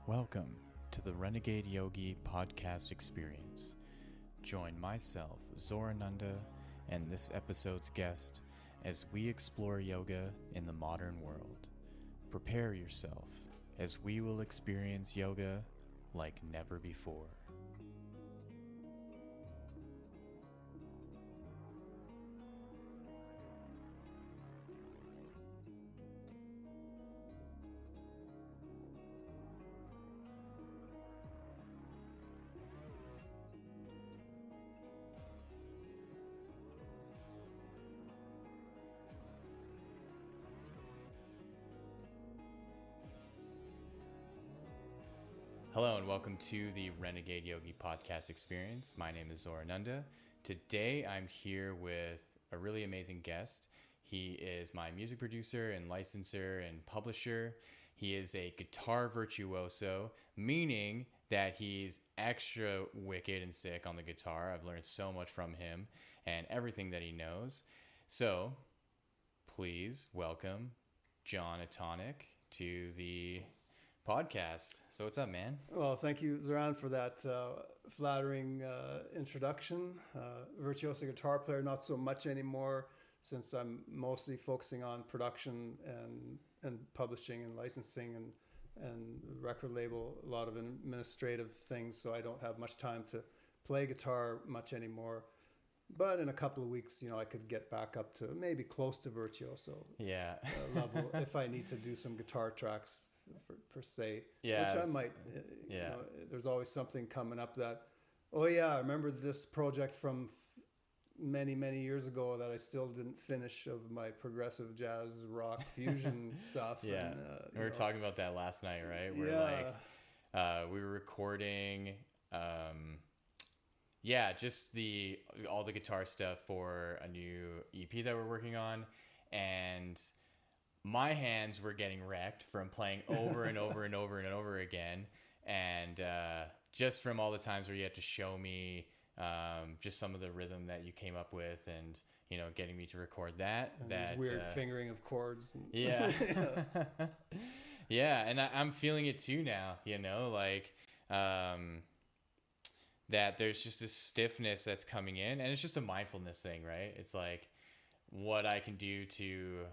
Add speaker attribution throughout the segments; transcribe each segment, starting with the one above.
Speaker 1: Welcome to the Renegade Yogi Podcast Experience. Join myself, Zorananda, and this episode's guest as we explore yoga in the modern world. Prepare yourself as we will experience yoga like never before. Hello and welcome to the Renegade Yogi Podcast Experience. My name is Zorananda. Today I'm here with a really amazing guest. He is my music producer and licensor and publisher. He is a guitar virtuoso, meaning that he's extra wicked and sick on the guitar. I've learned so much from him and everything that he knows. So please welcome John Atonic to the podcast. So what's up, man?
Speaker 2: Well, thank you, Zoran, for that flattering introduction. Virtuoso guitar player, not so much anymore, since I'm mostly focusing on production and publishing and licensing and record label, a lot of administrative things, so I don't have much time to play guitar much anymore. But in a couple of weeks, I could get back up to maybe close to virtuoso level if I need to do some guitar tracks per se, which I might. There's always something coming up that, I remember this project from many years ago that I still didn't finish, of my progressive jazz rock fusion stuff.
Speaker 1: Yeah, and, we were talking about that last night, right? We were recording. Just all the guitar stuff for a new EP that we're working on, and my hands were getting wrecked from playing over and over and over and over again, and just from all the times where you had to show me just some of the rhythm that you came up with, and getting me to record that.
Speaker 2: And that weird fingering of chords.
Speaker 1: Yeah, and I'm feeling it too now. That there's just this stiffness that's coming in, and it's just a mindfulness thing, right? It's like what I can do to,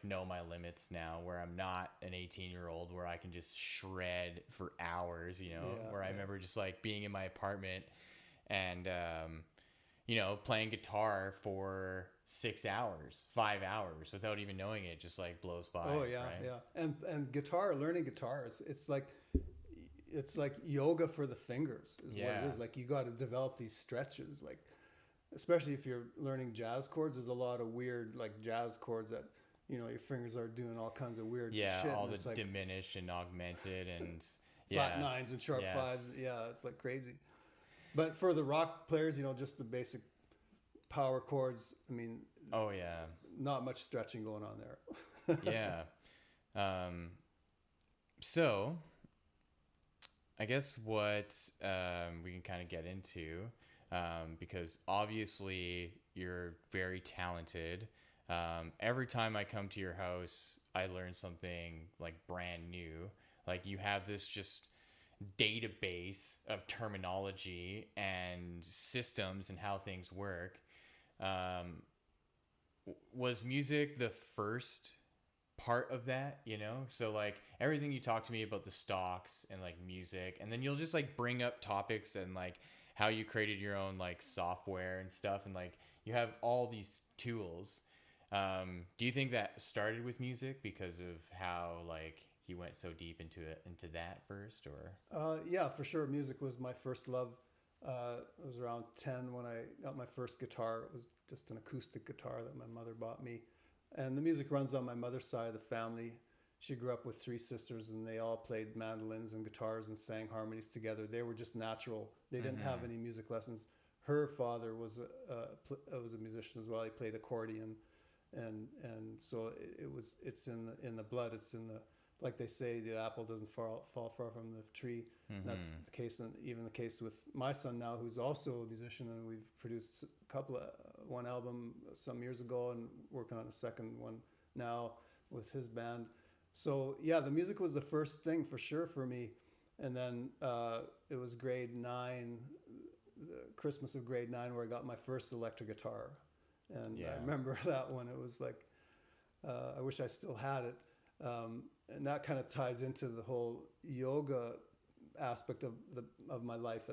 Speaker 1: know my limits now, where I'm not an 18-year-old where I can just shred for hours, I remember just being in my apartment and, playing guitar for 6 hours, 5 hours without even knowing it, just blows by.
Speaker 2: Oh yeah. Right? Yeah. And learning guitar, it's like yoga for the fingers is what it is. You got to develop these stretches, especially if you're learning jazz chords. There's a lot of weird jazz chords that your fingers are doing all kinds of weird shit.
Speaker 1: All the diminished and augmented and
Speaker 2: flat nines and sharp fives. Yeah, it's crazy. But for the rock players, just the basic power chords. I mean, not much stretching going on there.
Speaker 1: So I guess what we can kind of get into, because obviously you're very talented. Every time I come to your house, I learn something brand new. You have this just database of terminology and systems and how things work. Was music the first part of that, so everything you talk to me about the stocks and music, and then you'll just bring up topics and how you created your own software and stuff, and you have all these tools. Do you think that started with music because of how you went so deep into that first, or?
Speaker 2: Yeah, for sure. Music was my first love. I was around 10 when I got my first guitar. It was just an acoustic guitar that my mother bought me. And the music runs on my mother's side of the family. She grew up with 3 sisters, and they all played mandolins and guitars and sang harmonies together. They were just natural. They didn't have any music lessons. Her father was a musician as well. He played accordion, and so it's in the blood. It's in the, like they say, the apple doesn't fall far from the tree. Mm-hmm. That's the case, and even the case with my son now, who's also a musician, and we've produced one album some years ago, and working on a second one now with his band. So yeah, the music was the first thing for sure for me. And then it was grade 9, the Christmas of grade 9, where I got my first electric guitar. And I remember that one. It was like, I wish I still had it. And that kind of ties into the whole yoga aspect of my life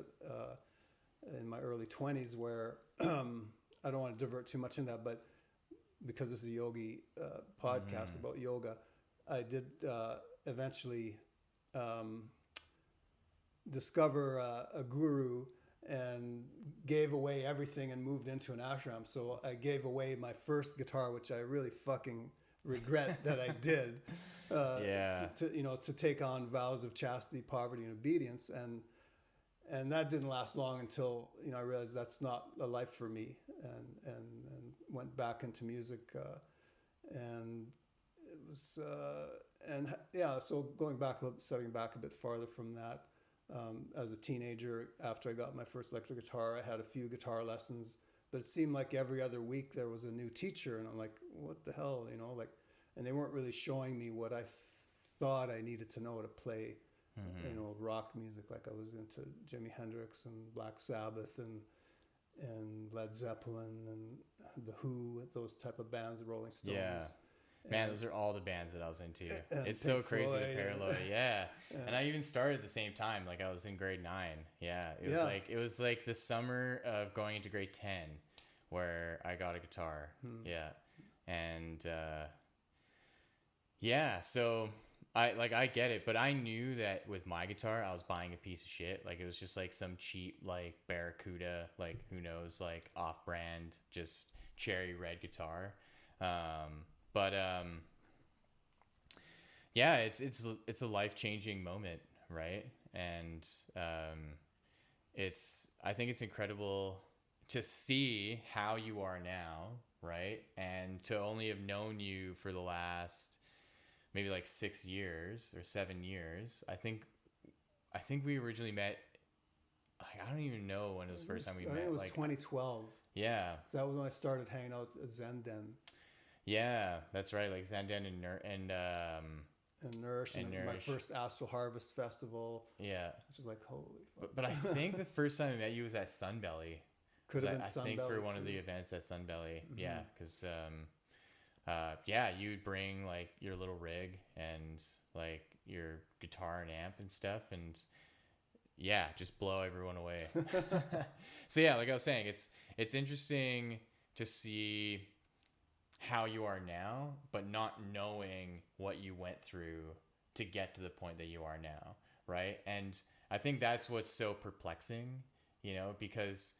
Speaker 2: in my early 20s, where I don't want to divert too much in that, but because this is a yogi podcast about yoga, I did eventually discover a guru and gave away everything and moved into an ashram. So I gave away my first guitar, which I really fucking regret that I did, to take on vows of chastity, poverty, and obedience. And that didn't last long until, I realized that's not a life for me, and went back into music. And it was, so stepping back a bit farther from that, as a teenager, after I got my first electric guitar, I had a few guitar lessons, but it seemed like every other week there was a new teacher, and I'm like, what the hell, and they weren't really showing me what I thought I needed to know to play, rock music. Like I was into Jimi Hendrix and Black Sabbath and Led Zeppelin and The Who, those type of bands, the Rolling Stones.
Speaker 1: Yeah. Man, those are all the bands that I was into. It's so crazy, the parallel. Yeah. And I even started at the same time. Like I was in grade 9. Yeah. It was like the summer of going into grade 10 where I got a guitar. Yeah. And so I get it, but I knew that with my guitar I was buying a piece of shit. Like it was just like some cheap like Barracuda, like who knows, like off-brand, just cherry red guitar. It's a life-changing moment, right? And I think it's incredible to see how you are now, right? And to only have known you for the last maybe like 6 years or 7 years. I think we originally met. I don't even know when it was the first time we met.
Speaker 2: I think it was 2012.
Speaker 1: Yeah.
Speaker 2: So that was when I started hanging out at Zenden.
Speaker 1: Yeah, that's right. Like Zenden and
Speaker 2: Nourish, and my first Astral Harvest Festival.
Speaker 1: Yeah,
Speaker 2: which is like holy fuck.
Speaker 1: But I think the first time I met you was at Sunbelly.
Speaker 2: Could have been Sunbelly.
Speaker 1: I think for one of the events at Sunbelly. Yeah, because you'd bring like your little rig and like your guitar and amp and stuff, and just blow everyone away. So yeah, like I was saying, it's interesting to see how you are now, but not knowing what you went through to get to the point that you are now, right? And I think that's what's so perplexing, because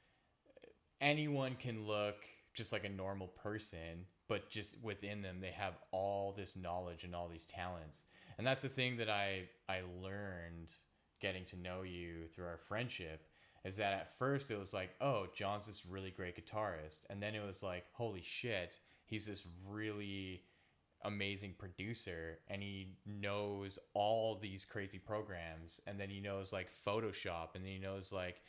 Speaker 1: anyone can look just like a normal person, but just within them they have all this knowledge and all these talents. And that's the thing that I learned getting to know you through our friendship, is that at first it was like, oh, John's this really great guitarist, and then it was like, holy shit, he's this really amazing producer, and he knows all these crazy programs, and then he knows like Photoshop, and then he knows like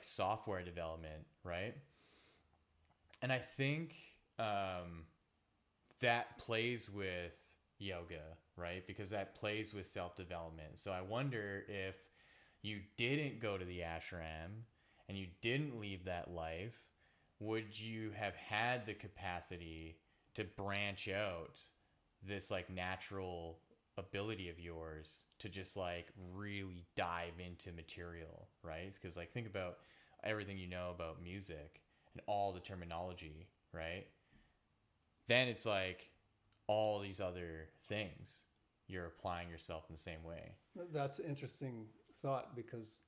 Speaker 1: software development, right? And I think that plays with yoga, right? Because that plays with self-development. So I wonder if you didn't go to the ashram and you didn't leave that life, would you have had the capacity to branch out this like natural ability of yours to just like really dive into material, right? Because like think about everything you know about music and all the terminology, right? Then it's like all these other things, you're applying yourself in the same way.
Speaker 2: That's an interesting thought, because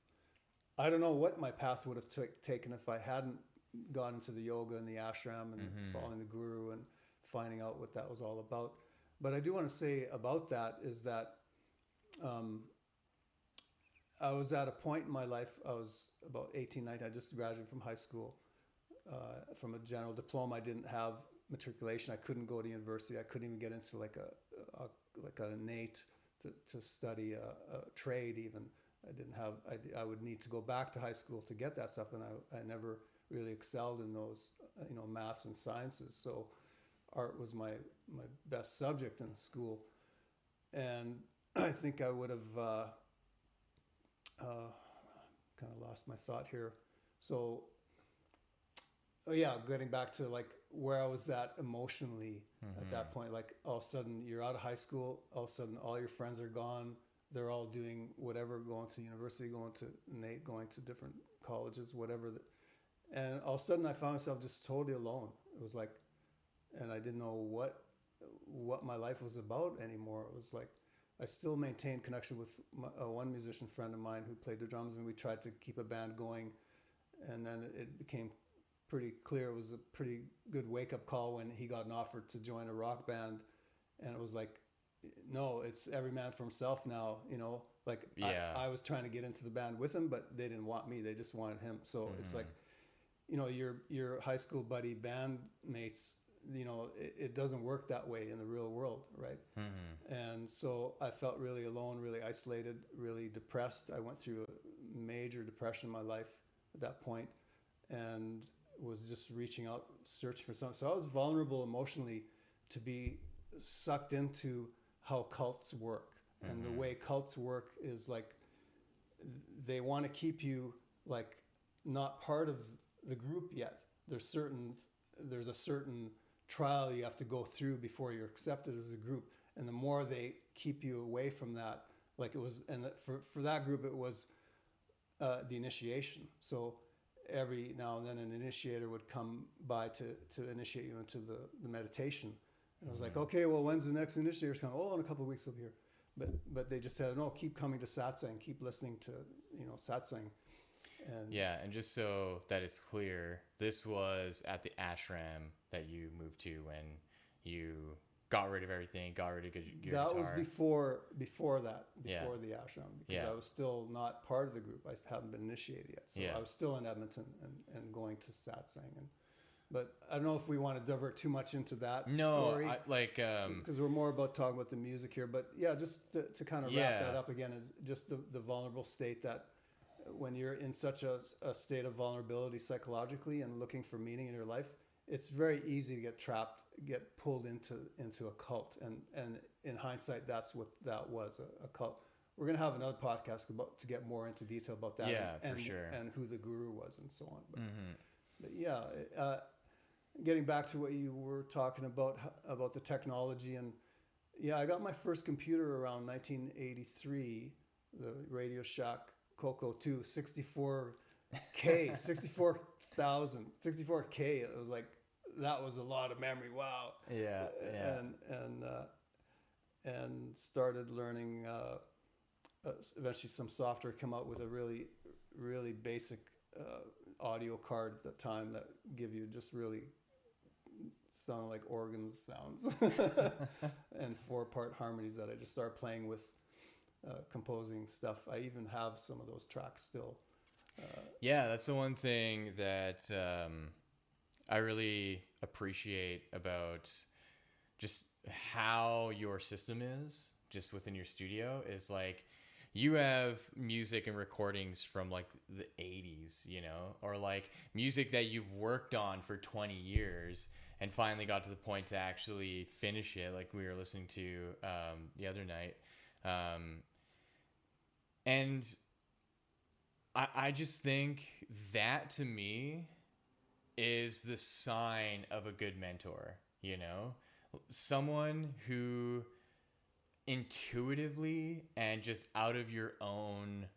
Speaker 2: I don't know what my path would have taken if I hadn't gone into the yoga and the ashram and following the guru and finding out what that was all about. But I do want to say about that is that I was at a point in my life, I was about 18, 19, I just graduated from high school, from a general diploma. I didn't have matriculation. I couldn't go to university. I couldn't even get into like a NAIT to study a trade even. I would need to go back to high school to get that stuff, and I never really excelled in those, maths and sciences. So art was my best subject in school, and I think I would have kind of lost my thought here. So, oh yeah, getting back to like where I was at emotionally at that point, like all of a sudden you're out of high school, all of a sudden all your friends are gone. They're all doing whatever, going to university, going to different colleges, whatever. And all of a sudden I found myself just totally alone. It was like, and I didn't know what my life was about anymore. It was like, I still maintained connection with one musician friend of mine who played the drums, and we tried to keep a band going. And then it became pretty clear. It was a pretty good wake-up call when he got an offer to join a rock band. And it was like, no, it's every man for himself now, you know? Like, yeah. I was trying to get into the band with him, but they didn't want me. They just wanted him. So it's like, you know, your high school buddy bandmates, you know, it doesn't work that way in the real world, right? And so I felt really alone, really isolated, really depressed. I went through a major depression in my life at that point, and was just reaching out, searching for something. So I was vulnerable emotionally to be sucked into how cults work. And the way cults work is like, they want to keep you like not part of the group yet. There's a certain trial you have to go through before you're accepted as a group, and the more they keep you away from that, like it was, and for that group it was the initiation. So every now and then an initiator would come by to initiate you into the meditation, and I was like, okay, well, when's the next initiator's coming? Oh, in a couple of weeks, we'll be here. But they just said, no, keep coming to satsang, keep listening to, you know, satsang. And
Speaker 1: yeah, and just so that it's clear, this was at the ashram that you moved to when you got rid of everything, got rid of your guitar.
Speaker 2: That was before the ashram, because I was still not part of the group. I hadn't been initiated yet. So I was still in Edmonton and going to satsang. But I don't know if we want to divert too much into that story. Because we're more about talking about the music here. But yeah, just to kind of wrap that up again, is just the vulnerable state that when you're in such a state of vulnerability psychologically and looking for meaning in your life, it's very easy to get trapped, get pulled into a cult. And in hindsight, that's what that was, a cult. We're going to have another podcast to get more into detail about that.
Speaker 1: For sure.
Speaker 2: And who the guru was and so on. But yeah, getting back to what you were talking about the technology. And yeah, I got my first computer around 1983, the Radio Shack Coco 2, 64K, 64K. It was like, that was a lot of memory. Wow.
Speaker 1: Yeah.
Speaker 2: And started learning, eventually some software come out with a really, really basic audio card at the time that give you just really sound like organs sounds and 4-part harmonies that I just started playing with. Composing stuff. I even have some of those tracks still.
Speaker 1: That's the one thing that I really appreciate about just how your system is just within your studio, is like you have music and recordings from like the 80s, you know, or like music that you've worked on for 20 years and finally got to the point to actually finish it, like we were listening to the other night. And I just think that to me is the sign of a good mentor, you know, someone who intuitively and just out of your own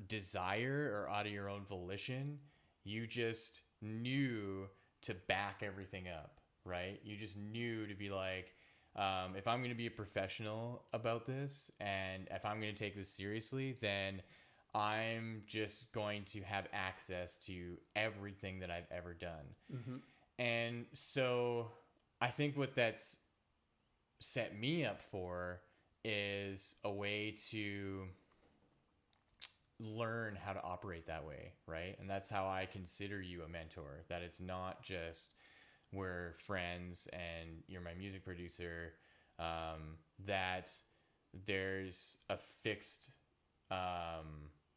Speaker 1: desire or out of your own volition, you just knew to back everything up, right? You just knew to be like, if I'm going to be a professional about this, and if I'm going to take this seriously, then I'm just going to have access to everything that I've ever done. And so I think what that's set me up for is a way to learn how to operate that way, right? And that's how I consider you a mentor, that it's not just we're friends and you're my music producer, that there's a fixed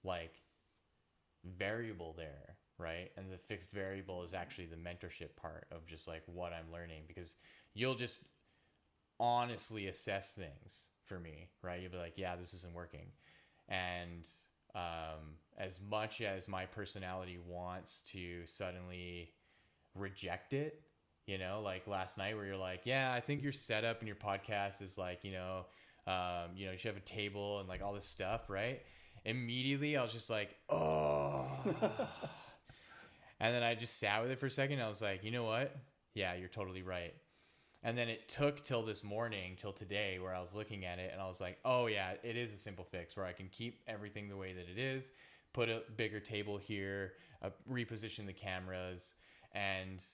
Speaker 1: like variable there, right? And the fixed variable is actually the mentorship part of just like what I'm learning, because you'll just honestly assess things for me, right? You'll be like, yeah, this isn't working. And as much as my personality wants to suddenly reject it, you know, like last night where you're like, yeah, I think your setup and your podcast is like, you should have a table and like all this stuff, right? Immediately I was just like, oh. And then I just sat with it for a second. I was like, you know what? Yeah, you're totally right. And then it took till this morning, till today, where I was looking at it and I was like, oh yeah, it is a simple fix where I can keep everything the way that it is, put a bigger table here, reposition the cameras. And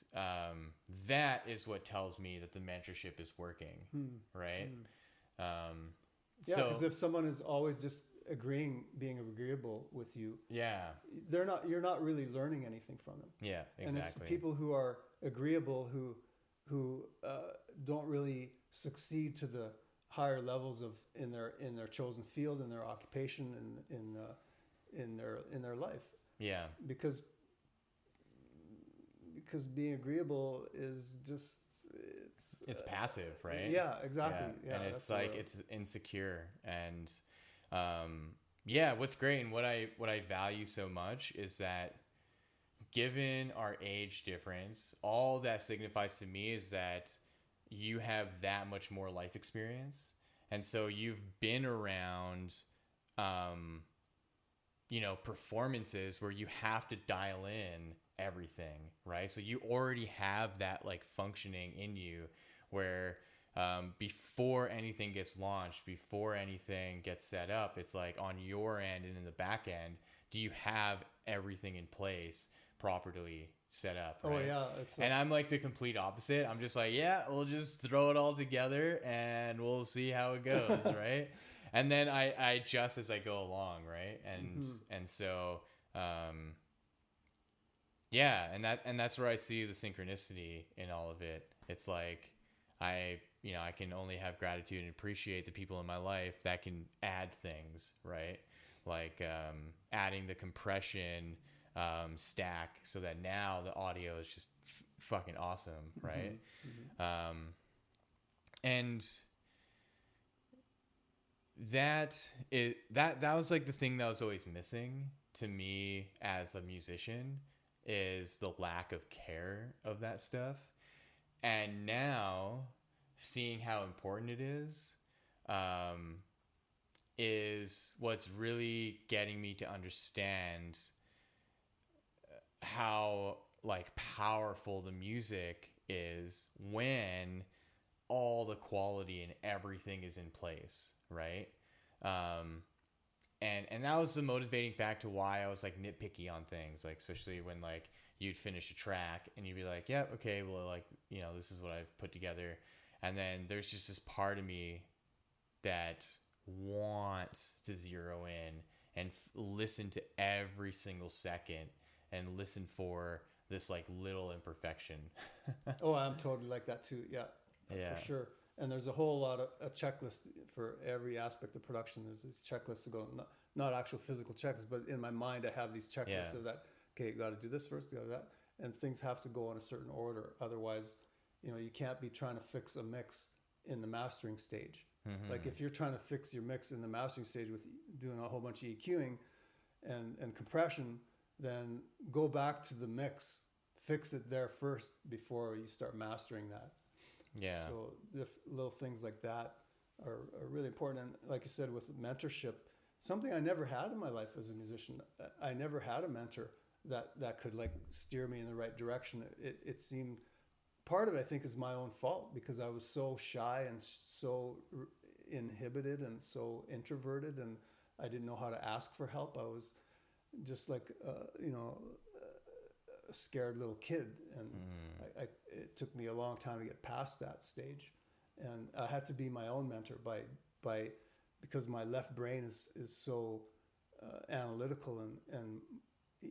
Speaker 1: that is what tells me that the mentorship is working, right?
Speaker 2: Yeah, because if someone is always just being agreeable with you, you're not really learning anything from them.
Speaker 1: Yeah, exactly.
Speaker 2: And it's the people who are agreeable who don't really succeed to the higher levels in their chosen field, in their occupation, in their life.
Speaker 1: Yeah,
Speaker 2: because being agreeable is just
Speaker 1: it's passive, right?
Speaker 2: Yeah, exactly. Yeah,
Speaker 1: and it's like it's insecure. And what's great and what I value so much is that given our age difference, all that signifies to me is that you have that much more life experience, and so you've been around performances where you have to dial in everything, right? So you already have that like functioning in you where before anything gets launched, before anything gets set up, it's like on your end and in the back end, do you have everything in place properly set up, right?
Speaker 2: Oh yeah.
Speaker 1: And I'm like the complete opposite. I'm just like, yeah, we'll just throw it all together and we'll see how it goes, right? And then I adjust as I go along, right? And so and that's where I see the synchronicity in all of it. It's like I can only have gratitude and appreciate the people in my life that can add things, right? Like adding the compression stack so that now the audio is just fucking awesome, right? And that was like the thing that was always missing to me as a musician, is the lack of care of that stuff. And now seeing how important it is what's really getting me to understand how like powerful the music is when all the quality and everything is in place, right? And that was the motivating factor why I was like nitpicky on things, like especially when like you'd finish a track and you'd be like, yeah, okay, well, like, this is what I've put together. And then there's just this part of me that wants to zero in and listen to every single second and listen for this like little imperfection.
Speaker 2: Oh, I'm totally like that too. Yeah, for sure. And there's a whole lot of a checklist for every aspect of production. There's this checklist to go, not actual physical checklists, but in my mind, I have these checklists of that. Okay, you got to do this first, you got to do that, and things have to go in a certain order. Otherwise, you can't be trying to fix a mix in the mastering stage. Like if you're trying to fix your mix in the mastering stage with doing a whole bunch of EQing and compression, then go back to the mix, fix it there first before you start mastering that.
Speaker 1: Yeah.
Speaker 2: So the little things like that are really important. And like you said, with mentorship, something I never had in my life as a musician, I never had a mentor that could like steer me in the right direction. It seemed, part of it I think is my own fault, because I was so shy and so inhibited and so introverted, and I didn't know how to ask for help. I was just like, a scared little kid, and it took me a long time to get past that stage, and I had to be my own mentor because my left brain is so analytical, and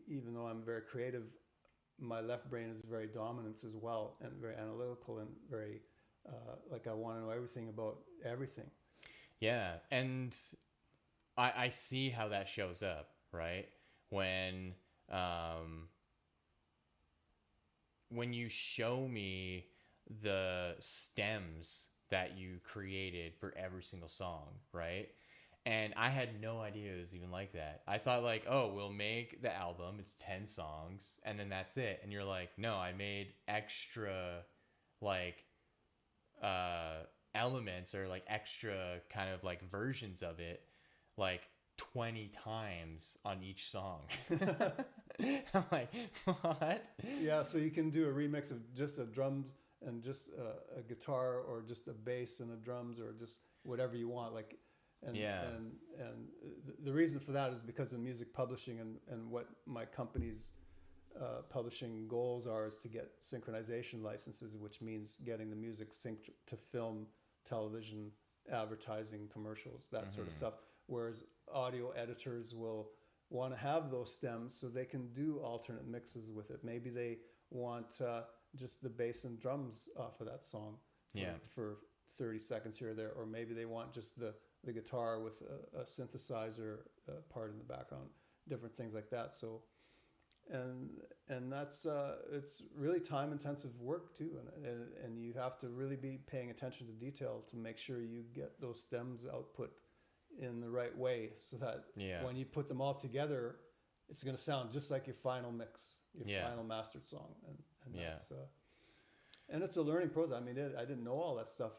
Speaker 2: even though I'm very creative, my left brain is very dominant as well, and very analytical, and very like I want to know everything about everything.
Speaker 1: Yeah, and I see how that shows up, right? When you show me the stems that you created for every single song, right? And I had no idea it was even like that. I thought like, oh, we'll make the album, it's 10 songs, and then that's it. And you're like, no, I made extra like elements or like extra kind of like versions of it, like 20 times on each song. I'm like, what?
Speaker 2: Yeah, so you can do a remix of just the drums and just a guitar, or just a bass and the drums, or just whatever you want. Like, and the reason for that is because in music publishing, and what my company's publishing goals are, is to get synchronization licenses, which means getting the music synced to film, television, advertising, commercials, that sort of stuff. Whereas audio editors will want to have those stems so they can do alternate mixes with it. Maybe they want just the bass and drums off of that song for 30 seconds here or there, or maybe they want just the guitar with a synthesizer part in the background, different things like that. So and that's it's really time intensive work too, and you have to really be paying attention to detail to make sure you get those stems output in the right way, so that when you put them all together, it's going to sound just like your final mix, your final mastered song. And that's and it's a learning process. I mean, I didn't know all that stuff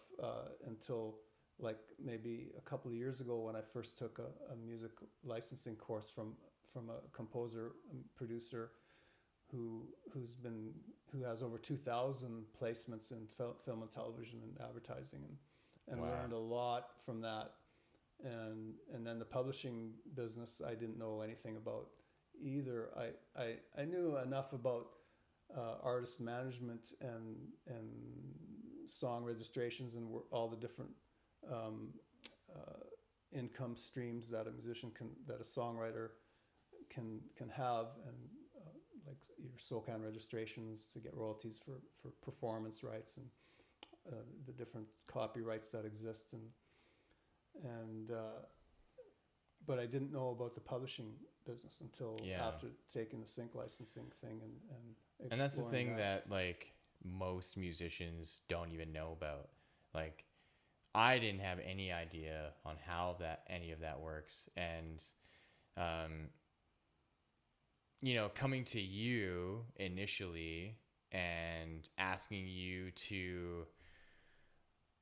Speaker 2: until like maybe a couple of years ago, when I first took a music licensing course from a composer and producer who has over 2,000 placements in film and television and advertising, and learned a lot from that. And then the publishing business, I didn't know anything about either. I knew enough about artist management and song registrations and all the different income streams that a songwriter can have, and like your SOCAN registrations to get royalties for performance rights, and the different copyrights that exist, and but I didn't know about the publishing business until after taking the sync licensing thing and
Speaker 1: that's the thing that like most musicians don't even know about. Like, I didn't have any idea on how any of that works, and coming to you initially and asking you to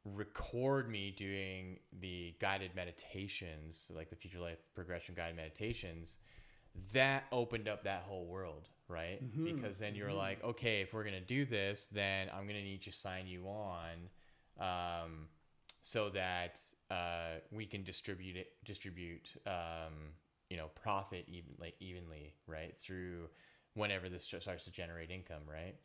Speaker 1: record me doing the guided meditations, like the Future Life Progression guided meditations, that opened up that whole world, right? Because then you're like, okay, if we're going to do this, then I'm going to need to sign you on so that we can distribute profit evenly, right? Through whenever this starts to generate income, right?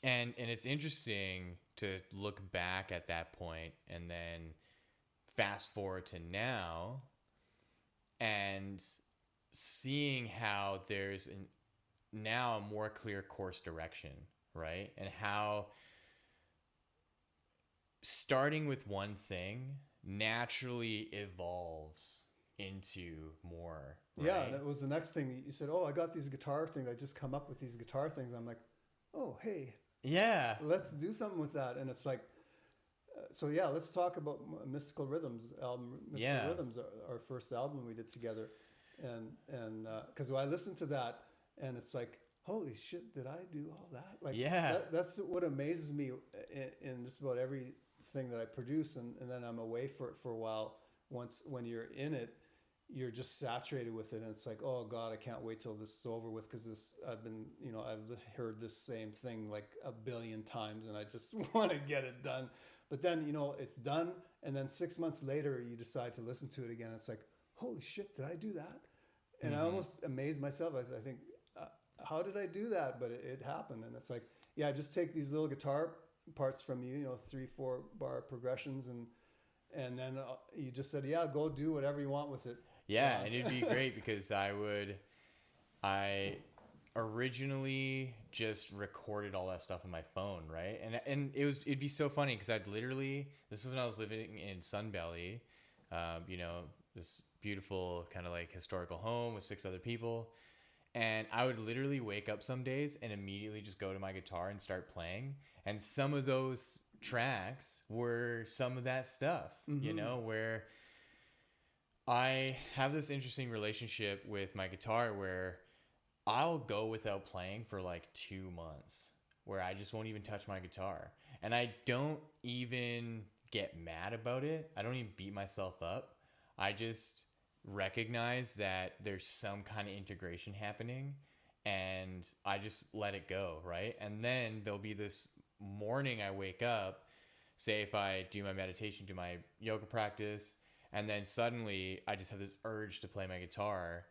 Speaker 1: And it's interesting to look back at that point and then fast forward to now and seeing how there's now a more clear course direction, right? And how starting with one thing naturally evolves into more, right?
Speaker 2: Yeah, and it was the next thing you said, oh, I got these guitar things, I just come up with these guitar things. I'm like, oh, hey, let's do something with that. And it's like, let's talk about Mystical Rhythms album. Rhythms, our first album we did together, and because I listened to that, and it's like, holy shit, did I do all that? Like, that's what amazes me in just about everything that I produce, and then I'm away for a while. When you're in it, you're just saturated with it, and it's like, oh God, I can't wait till this is over with, because I've heard this same thing like a billion times, and I just want to get it done. But then it's done, and then 6 months later you decide to listen to it again. It's like, holy shit, did I do that? And I almost amazed myself. I think, how did I do that? But it happened, and it's like, just take these little guitar parts from you, 3-4 bar progressions, and then you just said, go do whatever you want with it.
Speaker 1: Yeah, and it'd be great because I originally just recorded all that stuff on my phone, right? And it'd be so funny because this is when I was living in Sun Valley, this beautiful kind of like historical home with 6 other people. And I would literally wake up some days and immediately just go to my guitar and start playing. And some of those tracks were some of that stuff, you know, where I have this interesting relationship with my guitar where I'll go without playing for like 2 months, where I just won't even touch my guitar. And I don't even get mad about it. I don't even beat myself up. I just recognize that there's some kind of integration happening, and I just let it go, right? And then there'll be this morning I wake up, say if I do my meditation, do my yoga practice, and then suddenly I just have this urge to play my guitar,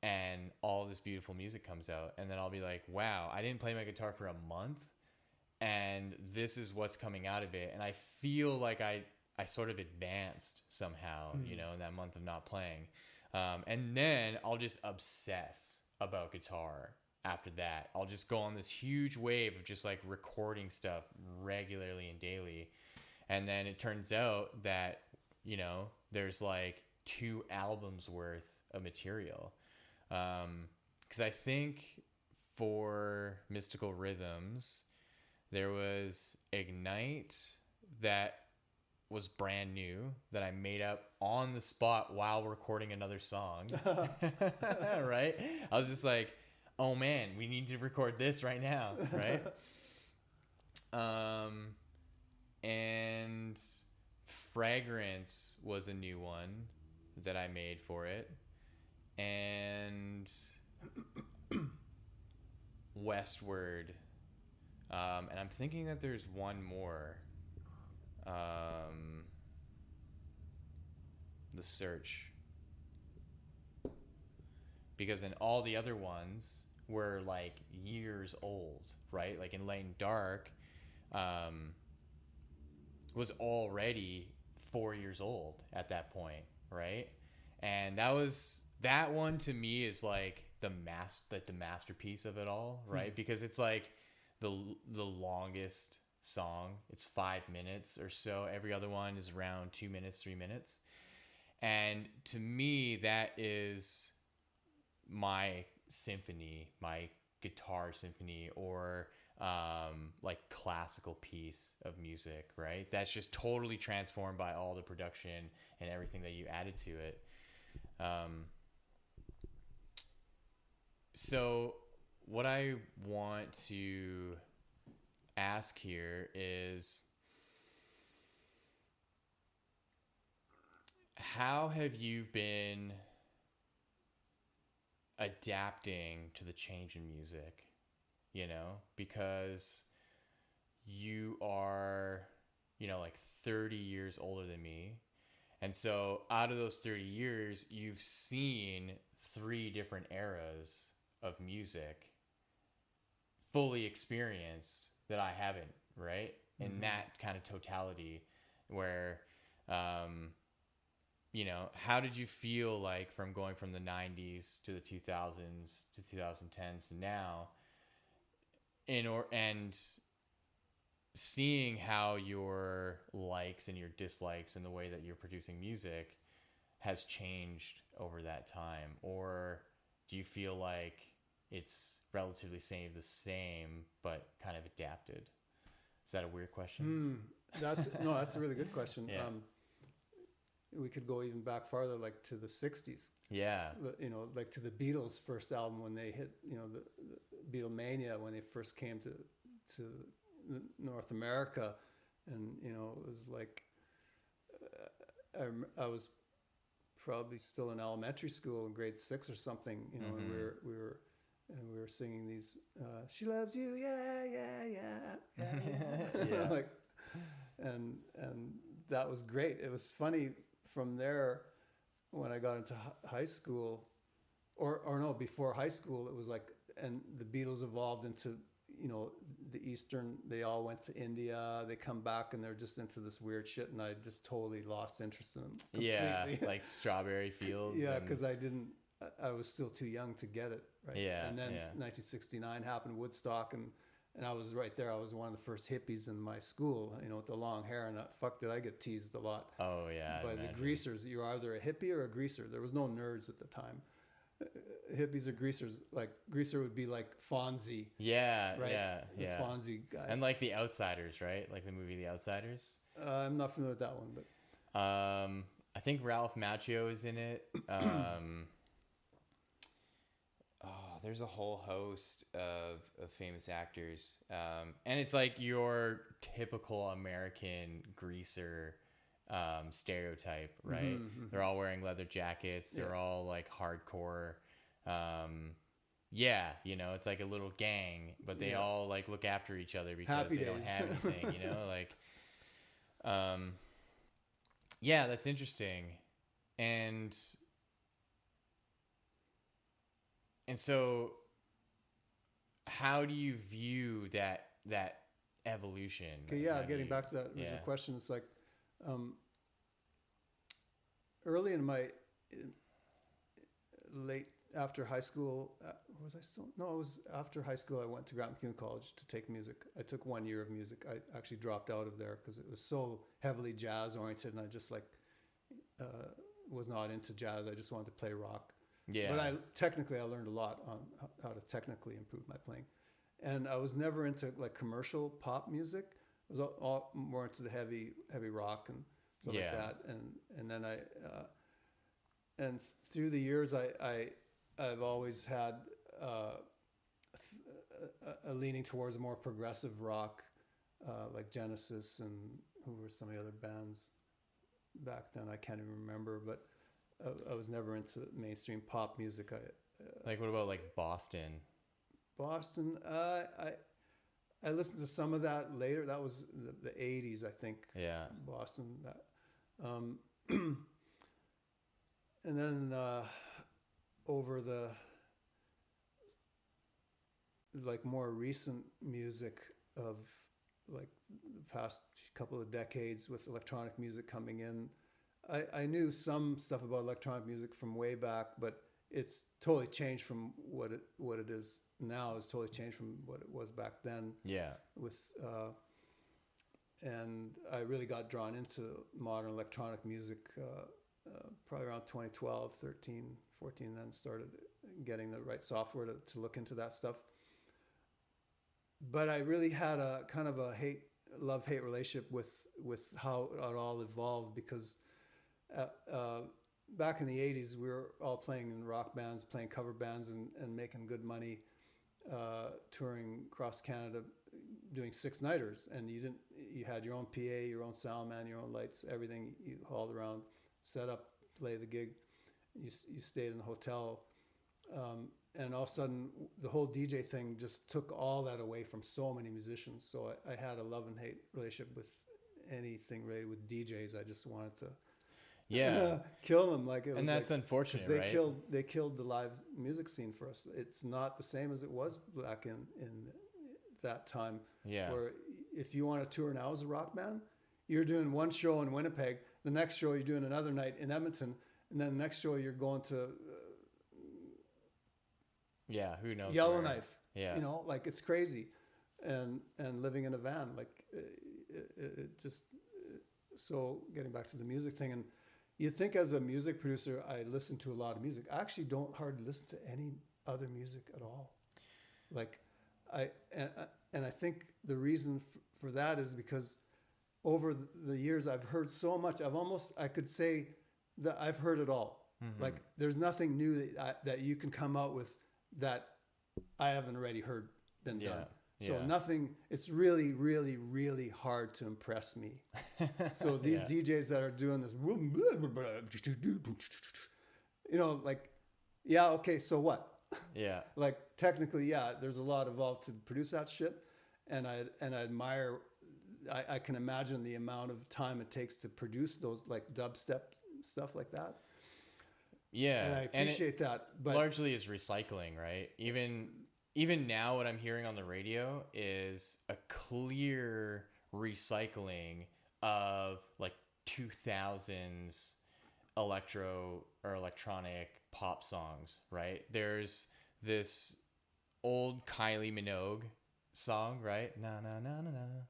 Speaker 1: and all this beautiful music comes out. And then I'll be like, wow, I didn't play my guitar for a month, and this is what's coming out of it. And I feel like I sort of advanced somehow, you know, in that month of not playing. And then I'll just obsess about guitar after that. I'll just go on this huge wave of just like recording stuff regularly and daily. And then it turns out that, you know, there's like 2 albums worth of material. 'Cause I think for Mystical Rhythms, there was Ignite that was brand new that I made up on the spot while recording another song. Right? I was just like, oh man, we need to record this right now, right? And Fragrance was a new one that I made for it. And Westward. And I'm thinking that there's one more. The Search. Because then all the other ones were like years old, right? Like in Lane Dark was already 4 years old at that point, right? And that one to me is like the masterpiece of it all, right? Because it's like the longest song. It's 5 minutes or so. Every other one is around 2 minutes, 3 minutes. And to me, that is my symphony, my guitar symphony, or like classical piece of music, right? That's just totally transformed by all the production and everything that you added to it. So what I want to ask here is, how have you been adapting to the change in music? You know, because you are, you know, like 30 years older than me. And so out of those 30 years, you've seen 3 different eras of music fully experienced that I haven't, right? In that kind of totality where, you know, how did you feel like from going from the 90s to the 2000s to 2010s to now, and seeing how your likes and your dislikes and the way that you're producing music has changed over that time? Or do you feel like it's relatively the same, but kind of adapted? Is that a weird question?
Speaker 2: That's a really good question.
Speaker 1: Yeah.
Speaker 2: We could go even back farther, like to the 60s.
Speaker 1: Yeah.
Speaker 2: You know, like to the Beatles' first album when they hit, you know, the Beatlemania, when they first came to North America. And, you know, it was like, I was probably still in elementary school in grade 6 or something, you know, and we were singing these, she loves you, yeah, yeah, yeah, yeah.
Speaker 1: Yeah.
Speaker 2: Like, and that was great. It was funny from there when I got into high school, or no, before high school, it was like, and the Beatles evolved into, you know, the Eastern, they all went to India, they come back and they're just into this weird shit, and I just totally lost interest in them completely.
Speaker 1: Yeah, like Strawberry Fields.
Speaker 2: Yeah, because I was still too young to get it, right?
Speaker 1: Yeah.
Speaker 2: And then 1969 happened, Woodstock, and I was right there. I was one of the first hippies in my school, you know, with the long hair, and did I get teased a lot.
Speaker 1: Oh yeah.
Speaker 2: By the greasers. You're either a hippie or a greaser. There was no nerds at the time. hippies are greasers. Like greaser would be like Fonzie.
Speaker 1: Yeah,
Speaker 2: Right?
Speaker 1: yeah,
Speaker 2: The
Speaker 1: yeah.
Speaker 2: Fonzie guy.
Speaker 1: And like The Outsiders, right? Like the movie The Outsiders.
Speaker 2: I'm not familiar with that one, but
Speaker 1: I think Ralph Macchio is in it. There's a whole host of famous actors. And it's like your typical American greaser stereotype, right? They're all wearing leather jackets. They're all like hardcore. Yeah, it's like a little gang, but they all like look after each other because
Speaker 2: Happy
Speaker 1: they don't
Speaker 2: days.
Speaker 1: have anything, like, yeah, that's interesting. And so how do you view that evolution?
Speaker 2: okay, getting back to that original question, it's like early in my late after high school, was I still? No, it was after high school. I went to Grant MacEwan College to take music. I took 1 year of music. I actually dropped out of there because it was so heavily jazz oriented, and I just was not into jazz. I just wanted to play rock.
Speaker 1: Yeah.
Speaker 2: But I learned a lot on how to technically improve my playing, and I was never into like commercial pop music. I was all more into the heavy rock and stuff like that. And then and through the years, I've always had a leaning towards a more progressive rock, like Genesis and who were some of the other bands back then. I can't even remember, but I was never into mainstream pop music.
Speaker 1: Like what about like Boston?
Speaker 2: Boston, I listened to some of that later. That was the 80s, I think.
Speaker 1: Yeah.
Speaker 2: Boston. And then over the like more recent music of like the past couple of decades with electronic music coming in, I knew some stuff about electronic music from way back, but it's totally changed from what it is now. It's totally changed from what it was back then.
Speaker 1: Yeah.
Speaker 2: And I really got drawn into modern electronic music probably around 2012, 13, 14, then started getting the right software to look into that stuff. But I really had a kind of a love-hate relationship with how it all evolved, because back in the 80s, we were all playing in rock bands, playing cover bands, and making good money, touring across Canada, doing six-nighters. And you had your own PA, your own sound man, your own lights, everything you hauled around, set up, play the gig. You stayed in the hotel. And all of a sudden, the whole DJ thing just took all that away from so many musicians. So I had a love and hate relationship with anything related with DJs. I just wanted to kill them.
Speaker 1: And that's like, unfortunate, right?
Speaker 2: They killed the live music scene for us. It's not the same as it was back in that time.
Speaker 1: Yeah.
Speaker 2: Where if you want to tour now as a rock band, you're doing one show in Winnipeg, the next show you're doing another night in Edmonton, and then the next show you're going to
Speaker 1: who knows,
Speaker 2: Yellowknife.
Speaker 1: Yeah.
Speaker 2: Like it's crazy. And living in a van, like it just, so getting back to the music thing, and you'd think as a music producer, I listen to a lot of music. I actually don't hardly listen to any other music at all. Like I think the reason for that is because over the years I've heard so much. I could say that I've heard it all. Mm-hmm. Like there's nothing new that you can come out with that I haven't already heard and done. So nothing, it's really, really, really hard to impress me. So these DJs that are doing this, like, okay, so what?
Speaker 1: Yeah.
Speaker 2: Like technically, there's a lot involved to produce that shit. And I admire, I can imagine the amount of time it takes to produce those like dubstep stuff like that.
Speaker 1: Yeah.
Speaker 2: And I appreciate that. But
Speaker 1: largely is recycling, right? Even now, what I'm hearing on the radio is a clear recycling of like 2000s electro or electronic pop songs, right? There's this old Kylie Minogue song, right? Na na na na na.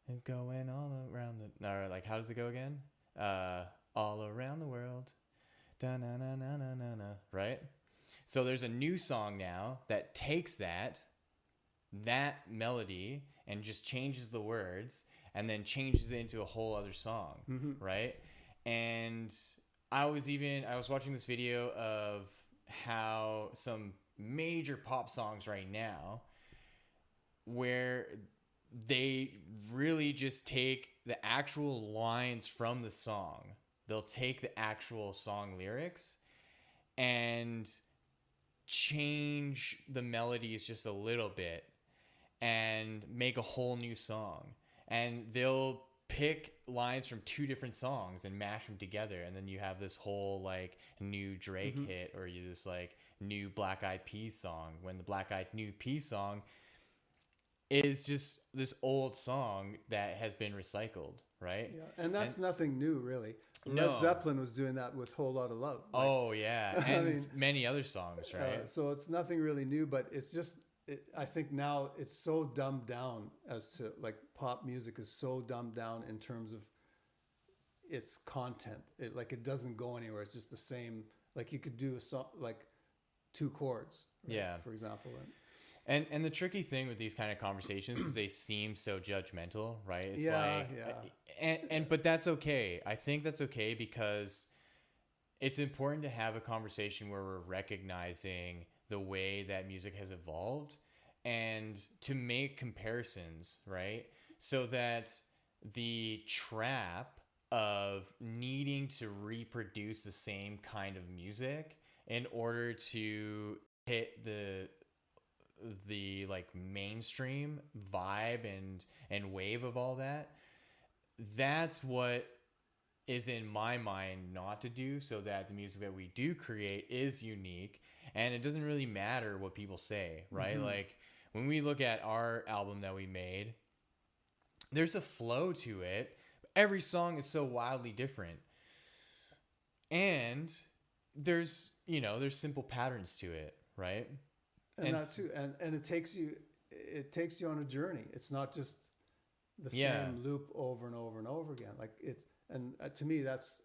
Speaker 1: It's going all around the. Or like, how does it go again? All around the world. Da na na na na na na. Right? So there's a new song now that takes that melody and just changes the words and then changes it into a whole other song, right? And I was watching this video of how some major pop songs right now where they really just take the actual lines from the song. They'll take the actual song lyrics and change the melodies just a little bit and make a whole new song. And they'll pick lines from two different songs and mash them together, and then you have this whole like new Drake hit, or you this like new Black Eyed Peas song, when the Black Eyed Peas song is just this old song that has been recycled, right?
Speaker 2: Yeah, and that's nothing new, really.
Speaker 1: No.
Speaker 2: Led Zeppelin was doing that with Whole Lotta Love.
Speaker 1: Oh yeah, and many other songs, right?
Speaker 2: So it's nothing really new, but it's just, I think now it's so dumbed down as to, like, pop music is so dumbed down in terms of its content. It doesn't go anywhere. It's just the same. Like, you could do a song like 2 chords, right,
Speaker 1: yeah,
Speaker 2: for example.
Speaker 1: And the tricky thing with these kind of conversations is they seem so judgmental, right? It's but that's okay. I think that's okay because it's important to have a conversation where we're recognizing the way that music has evolved and to make comparisons, right? So that the trap of needing to reproduce the same kind of music in order to hit the like mainstream vibe and wave of all that's what is in my mind not to do, so that the music that we do create is unique and it doesn't really matter what people say, right? Like when we look at our album that we made, there's a flow to it. Every song is so wildly different, and there's simple patterns to it, right?
Speaker 2: And that too, and it takes you on a journey. It's not just the same loop over and over and over again. Like it, and to me, that's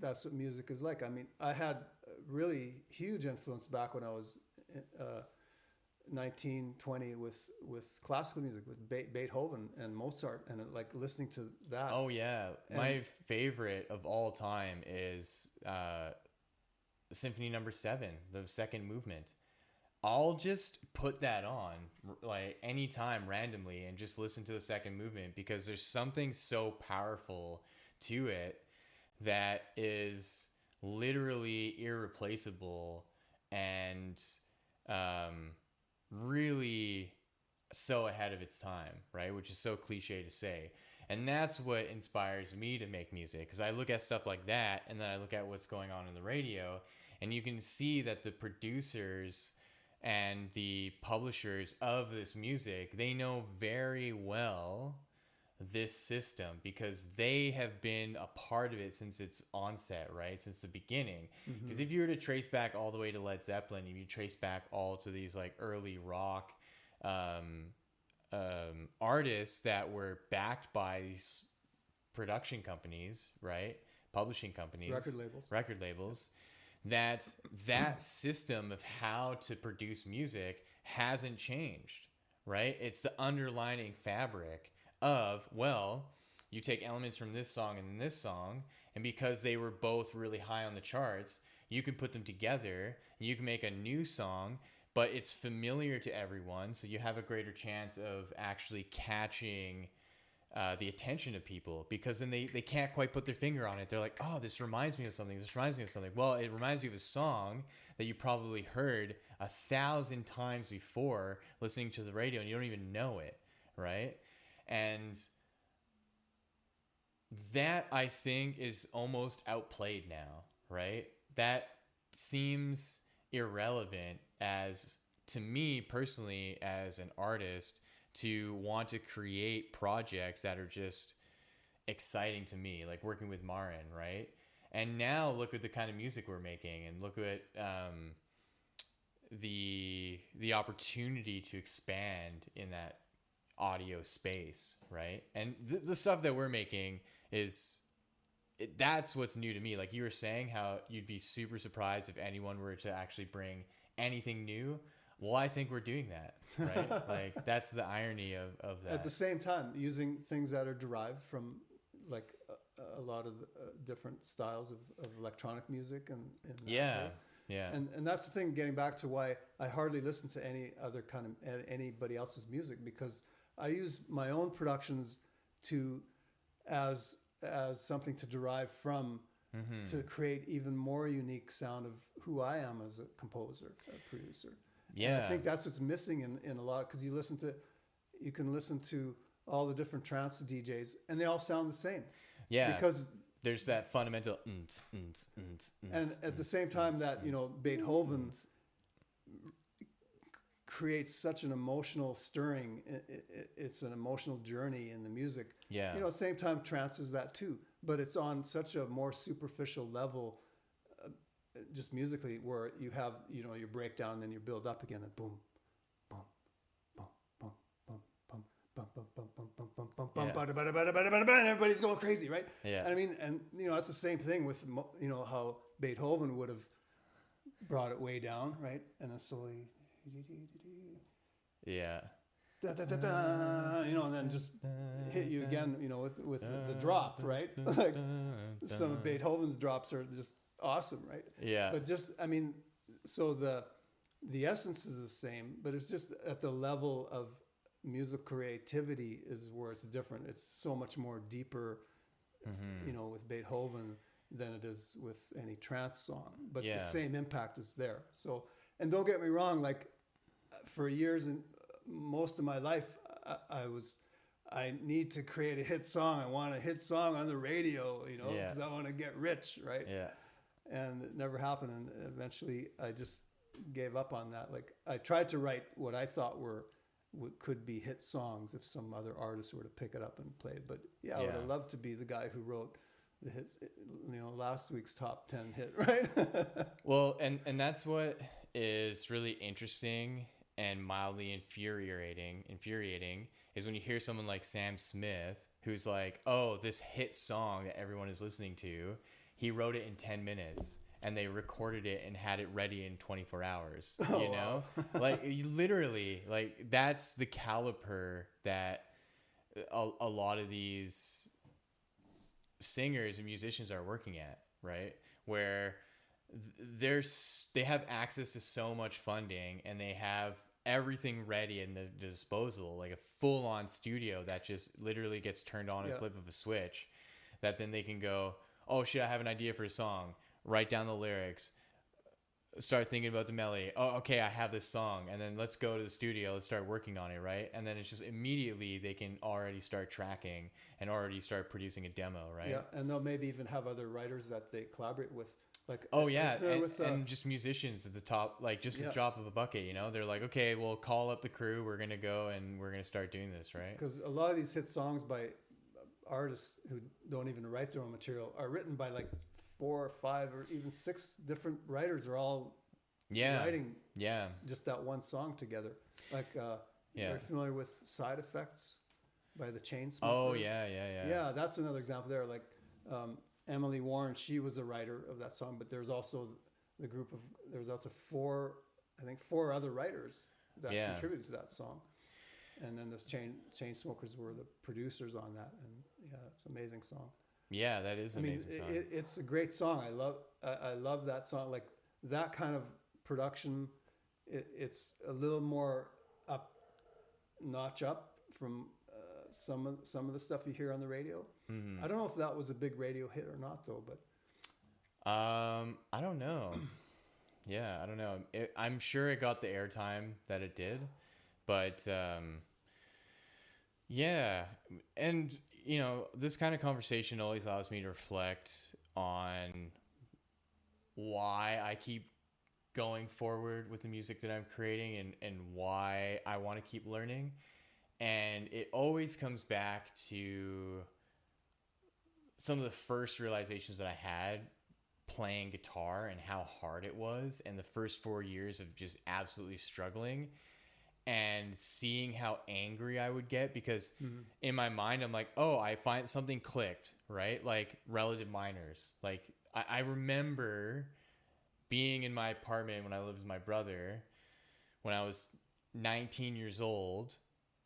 Speaker 2: what music is like. I mean, I had a really huge influence back when I was 19, 20 with classical music, with Beethoven and Mozart, and like listening to that.
Speaker 1: Oh yeah, my favorite of all time is Symphony Number 7, the second movement. I'll just put that on like anytime randomly and just listen to the second movement because there's something so powerful to it that is literally irreplaceable and really so ahead of its time, right? Which is so cliche to say. And that's what inspires me to make music, because I look at stuff like that and then I look at what's going on in the radio, and you can see that the producers and the publishers of this music, they know very well this system because they have been a part of it since its onset, right? Since the beginning. Because if you were to trace back all the way to Led Zeppelin, if you trace back all to these like early rock artists that were backed by these production companies, right? Publishing companies, record labels, that system of how to produce music hasn't changed, right? It's the underlining fabric of, well, you take elements from this song and this song, and because they were both really high on the charts, you can put them together and you can make a new song, but it's familiar to everyone, so you have a greater chance of actually catching the attention of people, because then they can't quite put their finger on it. They're like, oh, this reminds me of something. This reminds me of something. Well, it reminds you of a song that you probably heard 1,000 times before listening to the radio, and you don't even know it, right? And that, I think, is almost outplayed now, right? That seems irrelevant as, to me personally, as an artist, to want to create projects that are just exciting to me, like working with Marin, right? And now look at the kind of music we're making, and look at the opportunity to expand in that audio space, right? And the stuff that we're making that's what's new to me. Like you were saying, how you'd be super surprised if anyone were to actually bring anything new. Well, I think we're doing that, right? Like that's the irony of that.
Speaker 2: At the same time, using things that are derived from like a lot of different styles of electronic music and
Speaker 1: yeah. Yeah.
Speaker 2: And that's the thing, getting back to why I hardly listen to any other kind of anybody else's music, because I use my own productions as something to derive from, to create even more unique sound of who I am as a composer, a producer.
Speaker 1: Yeah.
Speaker 2: And I think that's what's missing in a lot, because you can listen to all the different trance DJs and they all sound the same.
Speaker 1: Yeah.
Speaker 2: Because
Speaker 1: there's that fundamental
Speaker 2: and at the same time that, you know, Beethoven creates such an emotional stirring. It's an emotional journey in the music.
Speaker 1: Yeah.
Speaker 2: You know, at the same time, trance is that too, but it's on such a more superficial level, just musically, where you have, you know, your breakdown, then you build up again, and boom, boom, boom, boom, boom, boom, boom, boom, boom, boom, boom, boom, boom, and everybody's going crazy, right?
Speaker 1: Yeah.
Speaker 2: And I mean, and you know, it's the same thing with, you know, how Beethoven would have brought it way down, right? And then slowly,
Speaker 1: yeah,
Speaker 2: da, da, da, da, you know, and then just hit you again, you know, with the drop, right? Like some of Beethoven's drops are just awesome, right?
Speaker 1: Yeah.
Speaker 2: But just, I mean, so the essence is the same, but it's just at the level of musical creativity is where it's different. It's so much more deeper, you know, with Beethoven than it is with any trance song. But the same impact is there. So, and don't get me wrong, like for years and most of my life, I need to create a hit song. I want a hit song on the radio, you know, because I want to get rich, right?
Speaker 1: Yeah.
Speaker 2: And it never happened. And eventually I just gave up on that. Like I tried to write what I thought could be hit songs if some other artist were to pick it up and play it. But I would have loved to be the guy who wrote the hits, you know, last week's top 10 hit, right?
Speaker 1: Well, and that's what is really interesting and mildly infuriating is when you hear someone like Sam Smith, who's like, oh, this hit song that everyone is listening to, he wrote it in 10 minutes and they recorded it and had it ready in 24 hours, you know? Like literally, like that's the caliber that a lot of these singers and musicians are working at, right? Where they have access to so much funding and they have everything ready in the disposal, like a full-on studio that just literally gets turned on a flip of a switch, that then they can go, oh shit, I have an idea for a song, write down the lyrics, start thinking about the melody. Oh, okay, I have this song, and then let's go to the studio, let's start working on it, right? And then it's just immediately they can already start tracking and already start producing a demo, right?
Speaker 2: Yeah, and they'll maybe even have other writers that they collaborate with. Like,
Speaker 1: and just musicians at the top, like just a drop of a bucket, you know? They're like, okay, we'll call up the crew, we're going to go and we're going to start doing this, right?
Speaker 2: Because a lot of these hit songs by artists who don't even write their own material are written by like 4 or 5 or even 6 different writers are all writing just that one song together. Like, you're familiar with Side Effects by the Chainsmokers?
Speaker 1: Oh, yeah.
Speaker 2: Yeah, that's another example there. Like, Emily Warren, she was a writer of that song, but there's also there's also 4 other writers that contributed to that song. And then this Chainsmokers were the producers on that. And it's an amazing song. Yeah,
Speaker 1: that is an amazing song.
Speaker 2: It's a great song. I love that song. Like that kind of production, it's a little more notch up from some of the stuff you hear on the radio. I don't know if that was a big radio hit or not, though. But
Speaker 1: I don't know. I don't know. I'm sure it got the airtime that it did, but and you know, this kind of conversation always allows me to reflect on why I keep going forward with the music that I'm creating and why I want to keep learning. And it always comes back to some of the first realizations that I had playing guitar and how hard it was, and the first 4 years of just absolutely struggling and seeing how angry I would get because in my mind, I'm like, oh, I find something clicked, right? Like relative minors. Like I remember being in my apartment when I lived with my brother, when I was 19 years old,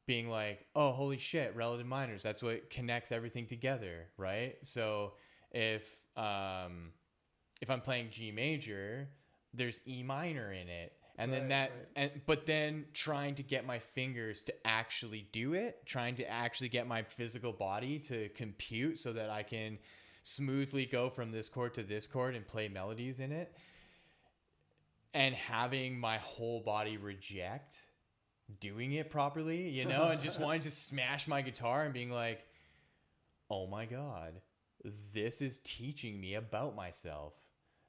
Speaker 1: being like, oh, holy shit, relative minors, that's what connects everything together, right? So if I'm playing G major, there's E minor in it. And then but then trying to get my fingers to actually do it, trying to actually get my physical body to compute so that I can smoothly go from this chord to this chord and play melodies in it. And having my whole body reject doing it properly, and just wanting to smash my guitar and being like, oh my God, this is teaching me about myself.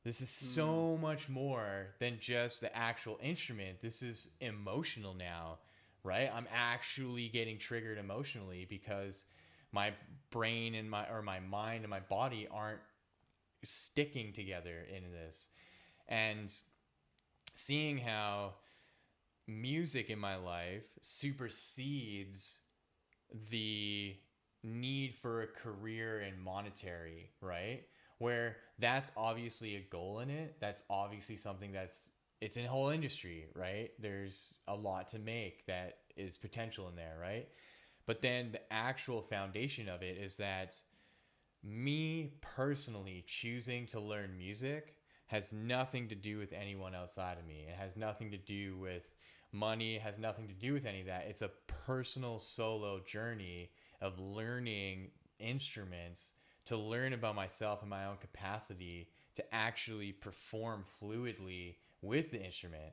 Speaker 1: This is so much more than just the actual instrument. This is emotional now, right? I'm actually getting triggered emotionally because my brain and my mind and my body aren't sticking together in this. And seeing how music in my life supersedes the need for a career in monetary, right? Where that's obviously a goal in it. That's obviously something it's a whole industry, right? There's a lot to make that is potential in there, right? But then the actual foundation of it is that me personally choosing to learn music has nothing to do with anyone outside of me. It has nothing to do with money. It has nothing to do with any of that. It's a personal solo journey of learning instruments to learn about myself and my own capacity to actually perform fluidly with the instrument.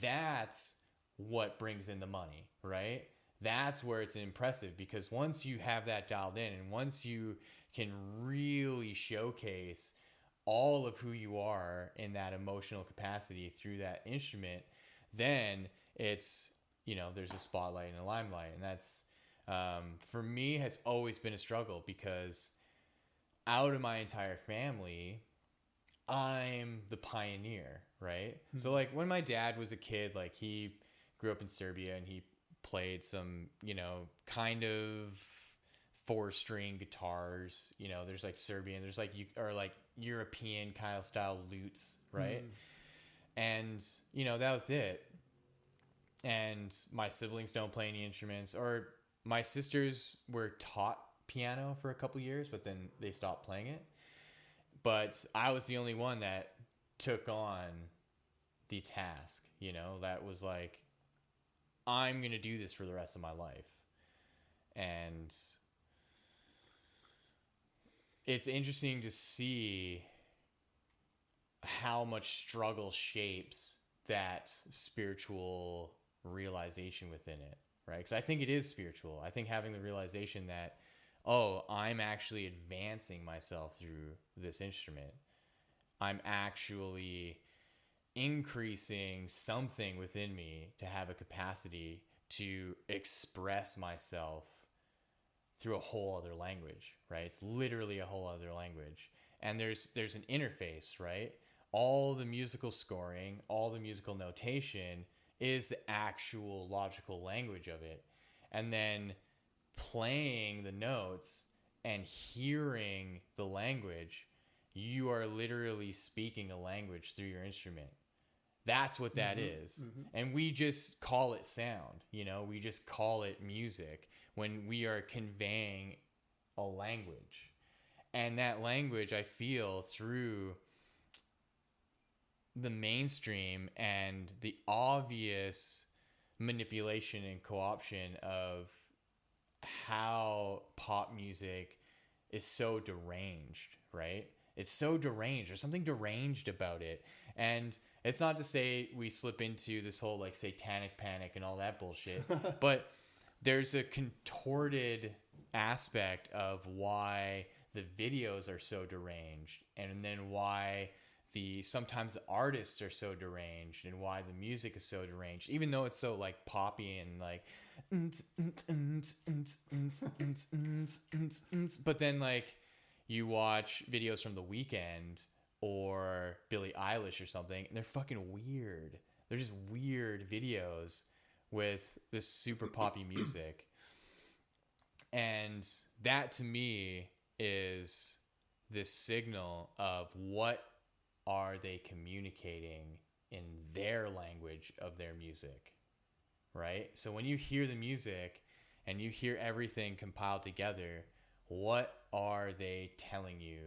Speaker 1: That's what brings in the money, right? That's where it's impressive, because once you have that dialed in and once you can really showcase all of who you are in that emotional capacity through that instrument, then it's, there's a spotlight and a limelight. And that's, for me, has always been a struggle, because out of my entire family, I'm the pioneer, right? Mm-hmm. So like when my dad was a kid, like he grew up in Serbia and he played some, kind of 4-string guitars. There's like Serbian, there's like European kind of style lutes, right? And that was it. And my siblings don't play any instruments, or my sisters were taught piano for a couple years, but then they stopped playing it. But I was the only one that took on the task, that was like, I'm going to do this for the rest of my life. And it's interesting to see how much struggle shapes that spiritual realization within it, right? Because I think it is spiritual. I think having the realization that, oh, I'm actually advancing myself through this instrument. I'm actually increasing something within me to have a capacity to express myself through a whole other language, right? It's literally a whole other language. And there's an interface, right? All the musical scoring, all the musical notation is the actual logical language of it. And then playing the notes and hearing the language, you are literally speaking a language through your instrument. That's what that is. And we just call it sound, we just call it music when we are conveying a language. And that language, I feel, through the mainstream and the obvious manipulation and co-option of how pop music is so deranged, right? It's so deranged. There's something deranged about it. And it's not to say we slip into this whole like satanic panic and all that bullshit, but there's a contorted aspect of why the videos are so deranged, and then why sometimes the artists are so deranged, and why the music is so deranged, even though it's so like poppy and like, but then like you watch videos from The Weeknd or Billie Eilish or something, and they're fucking weird. They're just weird videos with this super poppy music. And that to me is this signal of what are they communicating in their language of their music, right? So when you hear the music and you hear everything compiled together, what are they telling you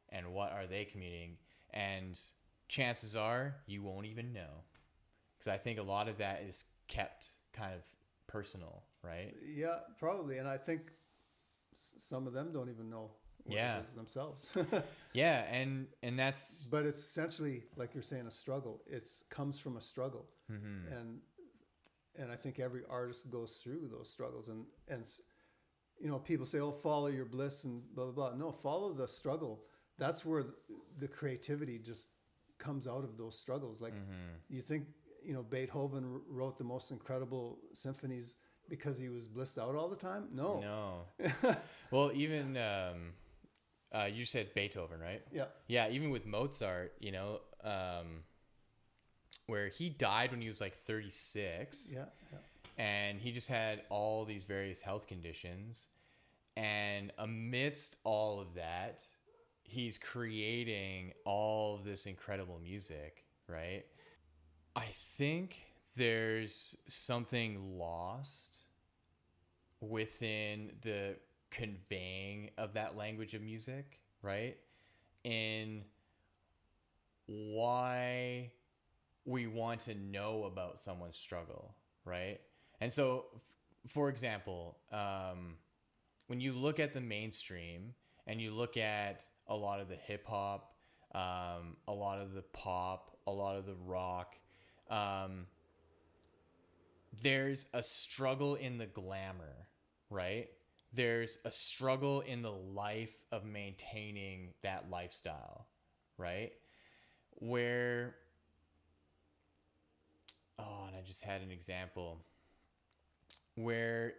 Speaker 1: and what are they communicating? And chances are you won't even know, because I think a lot of that is kept kind of personal, right?
Speaker 2: Yeah, probably. And I think some of them don't even know what
Speaker 1: Yeah.
Speaker 2: it is themselves.
Speaker 1: Yeah, and that's
Speaker 2: But it's essentially, like you're saying, a struggle. It comes from a struggle. And I think every artist goes through those struggles. And you know, people say, oh, follow your bliss and blah, blah, blah. No, follow the struggle. That's where the creativity just comes out of those struggles. Like, you think, you know, Beethoven wrote the most incredible symphonies because he was blissed out all the time? No.
Speaker 1: Well, even you said Beethoven, right?
Speaker 2: Yeah.
Speaker 1: Yeah, even with Mozart, you know, where he died when he was like 36.
Speaker 2: Yeah.
Speaker 1: And he just had all these various health conditions. And amidst all of that, he's creating all of this incredible music, right? I think there's something lost within the conveying of that language of music, right? In why we want to know about someone's struggle, right? And so, for example, when you look at the mainstream and you look at a lot of the hip hop, a lot of the pop, a lot of the rock, there's a struggle in the glamour, right? There's a struggle in the life of maintaining that lifestyle, right? Where, and I just had an example where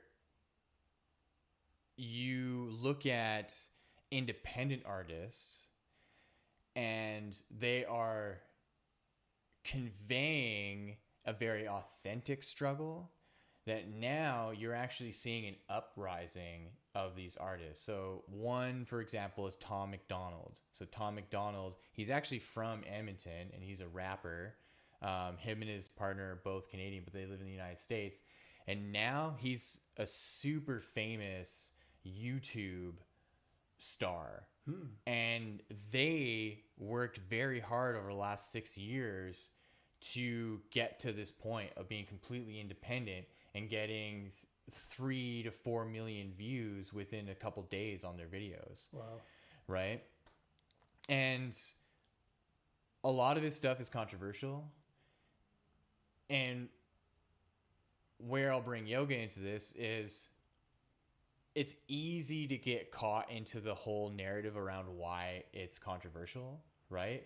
Speaker 1: you look at independent artists and they are conveying a very authentic struggle, that now you're actually seeing an uprising of these artists. So one, for example, is Tom McDonald. So Tom McDonald, he's actually from Edmonton and he's a rapper. Him and his partner are both Canadian, but they live in the United States. And now he's a super famous YouTube star. And they worked very hard over the last 6 years to get to this point of being completely independent and getting 3 to 4 million views within a couple days on their videos.
Speaker 2: Wow.
Speaker 1: Right? And a lot of his stuff is controversial. And where I'll bring yoga into this is it's easy to get caught into the whole narrative around why it's controversial, right?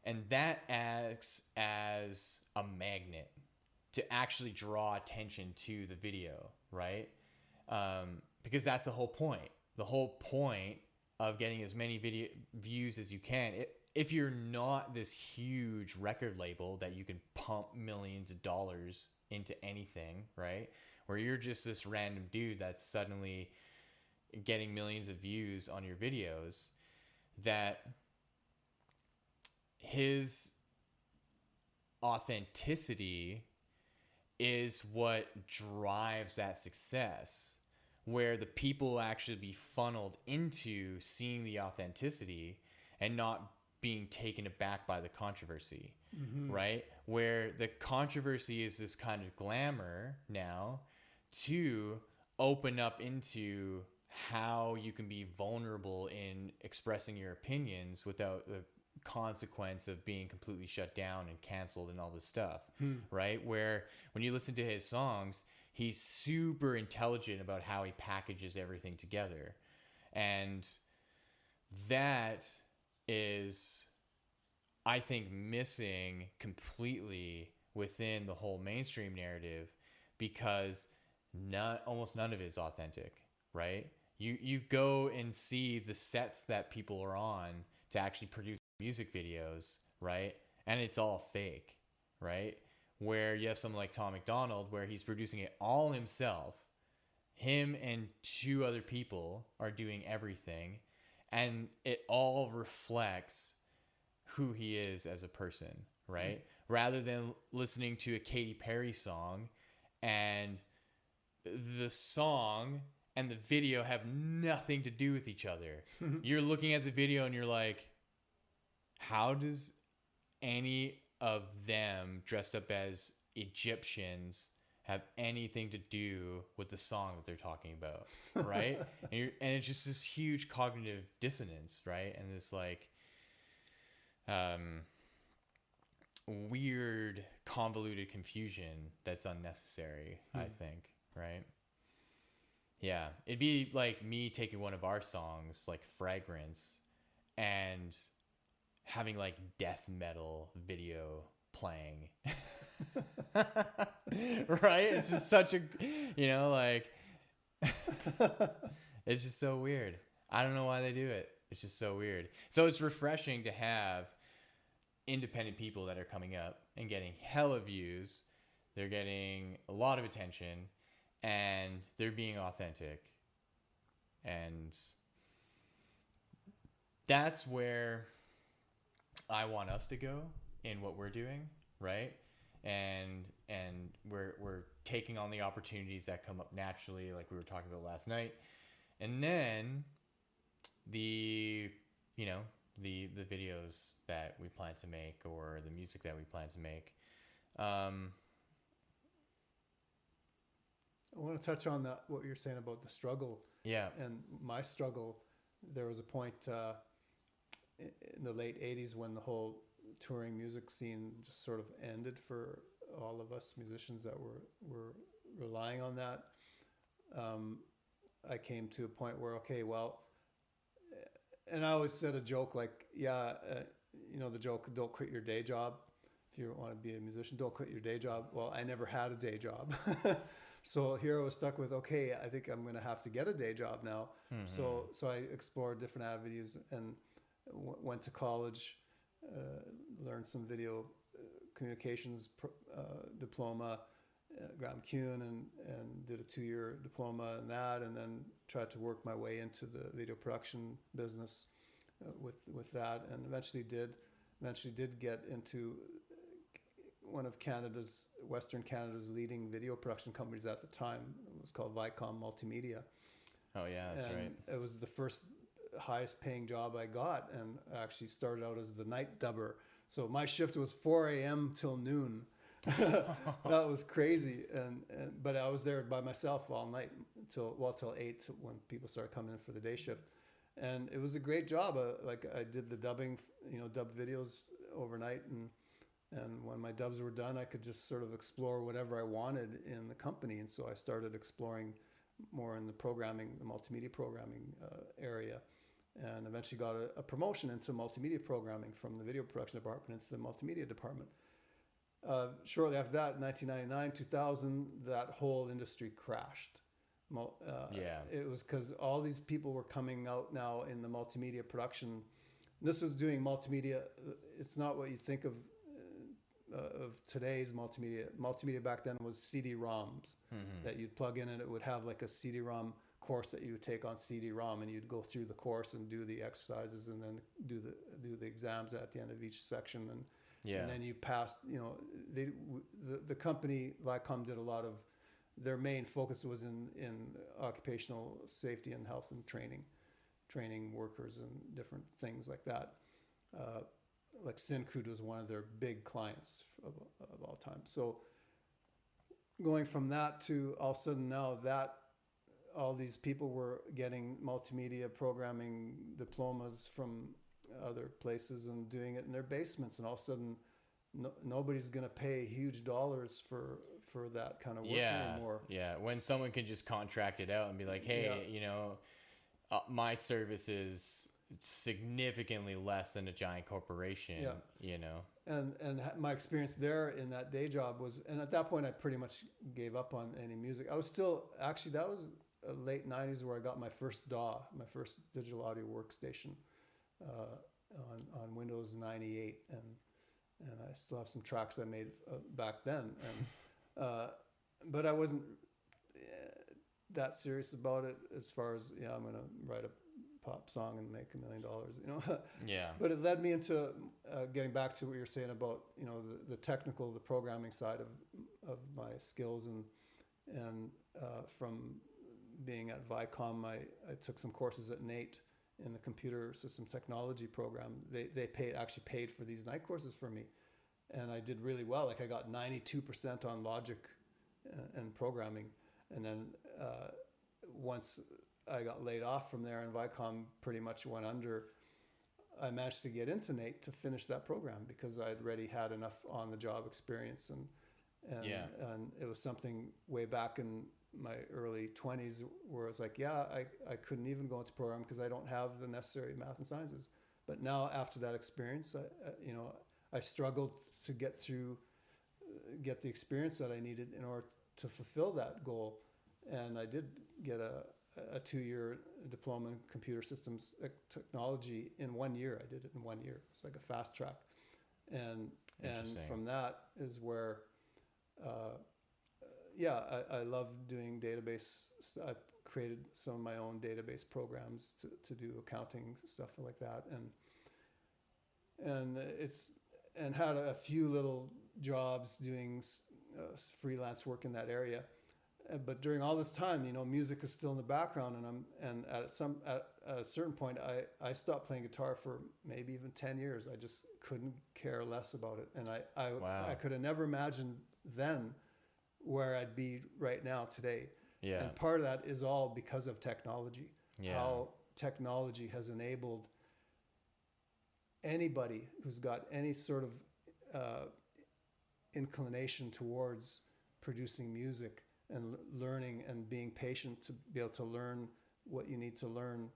Speaker 1: And that acts as a magnet to actually draw attention to the video, right? Because that's the whole point. The whole point of getting as many video views as you can. If you're not this huge record label that you can pump millions of dollars into anything, right? Where you're just this random dude that's suddenly getting millions of views on your videos, that his authenticity is what drives that success, where the people actually be funneled into seeing the authenticity and not being taken aback by the controversy, right? Where the controversy is this kind of glamour now to open up into how you can be vulnerable in expressing your opinions without the consequence of being completely shut down and canceled and all this stuff, right? Where when you listen to his songs, he's super intelligent about how he packages everything together. And that is, I think, missing completely within the whole mainstream narrative, because almost none of it is authentic, right? You go and see the sets that people are on to actually produce music videos, right? And it's all fake, right? Where you have someone like Tom McDonald, where he's producing it all himself. Him and 2 other people are doing everything, and it all reflects who he is as a person, right? Rather than listening to a Katy Perry song and the song and the video have nothing to do with each other. You're looking at the video and you're like, how does any of them dressed up as Egyptians have anything to do with the song that they're talking about, right? And it's just this huge cognitive dissonance, right? And this like weird convoluted confusion that's unnecessary, I think, right? Yeah, it'd be like me taking one of our songs, like Fragrance, and having like death metal video playing. Right? It's just such a, like, it's just so weird. I don't know why they do it. It's just so weird. So it's refreshing to have independent people that are coming up and getting hella views. They're getting a lot of attention and they're being authentic. And that's where I want us to go in what we're doing, right? And we're taking on the opportunities that come up naturally, like we were talking about last night. And then the videos that we plan to make or the music that we plan to make.
Speaker 2: I want to touch on that, what you're saying about the struggle.
Speaker 1: Yeah.
Speaker 2: And my struggle, there was a point in the late 80s when the whole touring music scene just sort of ended for all of us musicians that were relying on that. I came to a point where, okay, well, and I always said a joke like, the joke, don't quit your day job. If you want to be a musician, don't quit your day job. Well, I never had a day job. So here I was stuck with, okay, I think I'm going to have to get a day job now. Mm-hmm. So I explored different avenues and went to college, learned some video communications diploma, Graham Kuhn, and did a 2-year diploma in that, and then tried to work my way into the video production business with that, and eventually did get into one of Western Canada's leading video production companies at the time. It was called Vicom Multimedia.
Speaker 1: Oh yeah, that's right.
Speaker 2: It was the first highest paying job I got, and I actually started out as the night dubber. So my shift was 4 a.m. till noon. That was crazy, but I was there by myself all night till 8 when people started coming in for the day shift, and it was a great job. I did the dubbing, dubbed videos overnight, and when my dubs were done, I could just sort of explore whatever I wanted in the company, and so I started exploring more in the multimedia programming area, and eventually got a promotion into multimedia programming from the video production department into the multimedia department. Shortly after that, 1999, 2000, that whole industry crashed. It was because all these people were coming out now in the multimedia production. This was doing multimedia. It's not what you think of today's multimedia. Multimedia back then was CD-ROMs that you'd plug in, and it would have like a CD-ROM course that you would take on CD-ROM, and you'd go through the course and do the exercises, and then do the exams at the end of each section, and then you passed. The company Vicom did a lot of. Their main focus was in occupational safety and health and training workers and different things like that. Like Syncrude was one of their big clients of all time. So going from that to all of a sudden now that all these people were getting multimedia programming diplomas from other places and doing it in their basements, and all of a sudden nobody's going to pay huge dollars for that kind of work anymore. Yeah,
Speaker 1: when someone can just contract it out and be like, hey, my service is significantly less than a giant corporation.
Speaker 2: And my experience there in that day job was, and at that point I pretty much gave up on any music. I was still, actually that was late 90s where I got my first DAW, my first digital audio workstation on Windows 98, and I still have some tracks I made back then, but I wasn't that serious about it as far as I'm going to write a pop song and make $1 million,
Speaker 1: Yeah.
Speaker 2: But it led me into getting back to what you're saying about, the technical, the programming side of my skills. And from being at Vicom, I took some courses at NATE in the computer system technology program. They actually paid for these night courses for me. And I did really well. Like I got 92% on logic and programming. And then once I got laid off from there and Vicom pretty much went under, I managed to get into NATE to finish that program because I'd already had enough on the job experience. And it was something way back in my early 20s where I was like, I couldn't even go into program because I don't have the necessary math and sciences. But now after that experience, I struggled to get the experience that I needed in order to fulfill that goal. And I did get a 2-year diploma in computer systems technology in 1 year. I did it in 1 year. It's like a fast track. And from that is where, I love doing database. I've created some of my own database programs to do accounting stuff like that. And had a few little jobs doing freelance work in that area. But during all this time, music is still in the background, and at a certain point, I stopped playing guitar for maybe even 10 years. I just couldn't care less about it, and I could have never imagined then where I'd be right now today.
Speaker 1: Yeah.
Speaker 2: And part of that is all because of technology.
Speaker 1: Yeah.
Speaker 2: How technology has enabled anybody who's got any sort of inclination towards producing music and learning and being patient to be able to learn what you need to learn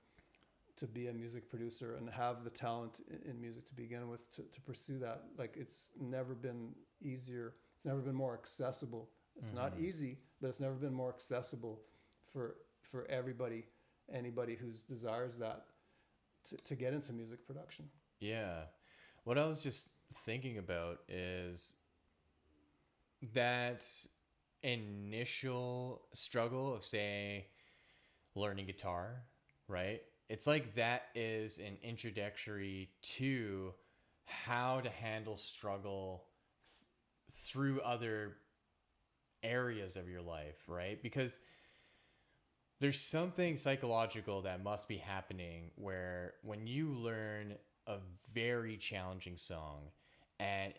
Speaker 2: to be a music producer and have the talent in music to begin with to pursue that. Like it's never been easier. It's never been more accessible. It's not easy, but it's never been more accessible for everybody, anybody who desires that to get into music production.
Speaker 1: Yeah. What I was just thinking about is that initial struggle of, say, learning guitar, right? It's like that is an introductory to how to handle struggle through other areas of your life, right? Because there's something psychological that must be happening where when you learn a very challenging song, and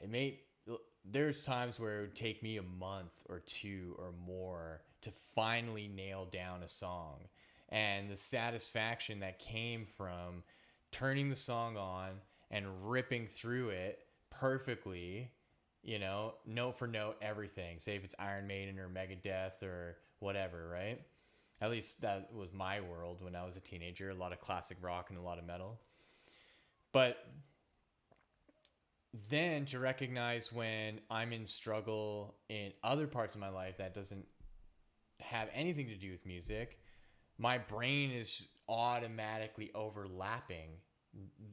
Speaker 1: there's times where it would take me a month or 2 or more to finally nail down a song, and the satisfaction that came from turning the song on and ripping through it perfectly, note for note, everything, say if it's Iron Maiden or Megadeth or whatever, right? At least that was my world when I was a teenager, a lot of classic rock and a lot of metal. But then to recognize when I'm in struggle in other parts of my life that doesn't have anything to do with music, my brain is automatically overlapping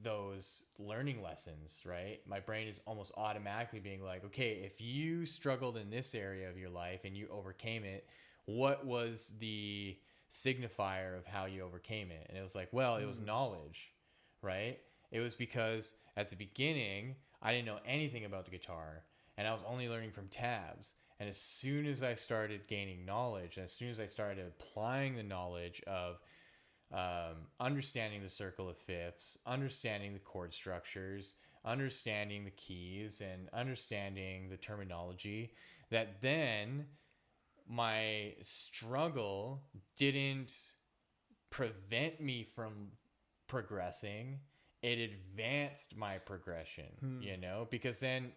Speaker 1: those learning lessons, right? My brain is almost automatically being like, okay, if you struggled in this area of your life and you overcame it, what was the signifier of how you overcame it? And it was like, well, it was knowledge, right? It was because at the beginning, I didn't know anything about the guitar and I was only learning from tabs. And as soon as I started gaining knowledge, and as soon as I started applying the knowledge of understanding the circle of fifths, understanding the chord structures, understanding the keys, and understanding the terminology, that then my struggle didn't prevent me from progressing. It advanced my progression, because then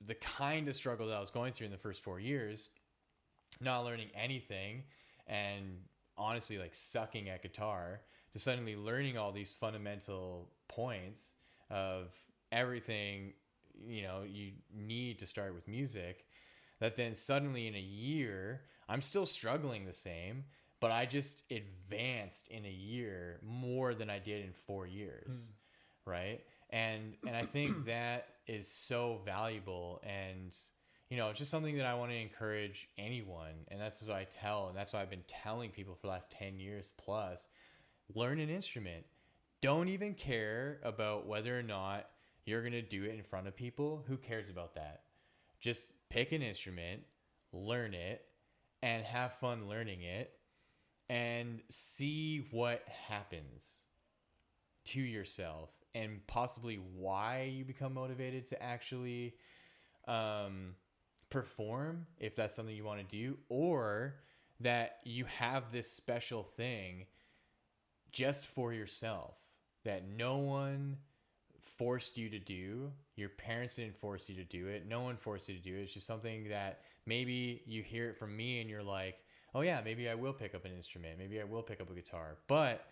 Speaker 1: the kind of struggle that I was going through in the first 4 years, not learning anything and honestly like sucking at guitar, to suddenly learning all these fundamental points of everything, you need to start with music, that then suddenly in a year, I'm still struggling the same, but I just advanced in a year more than I did in 4 years. Right. And I think that is so valuable. And, it's just something that I want to encourage anyone. And that's what I tell. And that's what I've been telling people for the last 10 years plus. learn an instrument. Don't even care about whether or not you're going to do it in front of people. Who cares about that? Just pick an instrument, learn it, and have fun learning it, and see what happens to yourself, and possibly why you become motivated to actually perform, if that's something you want to do, or that you have this special thing just for yourself that no one forced you to do. Your parents didn't force you to do it. No one forced you to do it. It's just something that maybe you hear it from me and you're like, oh yeah, maybe I will pick up an instrument. Maybe I will pick up a guitar. But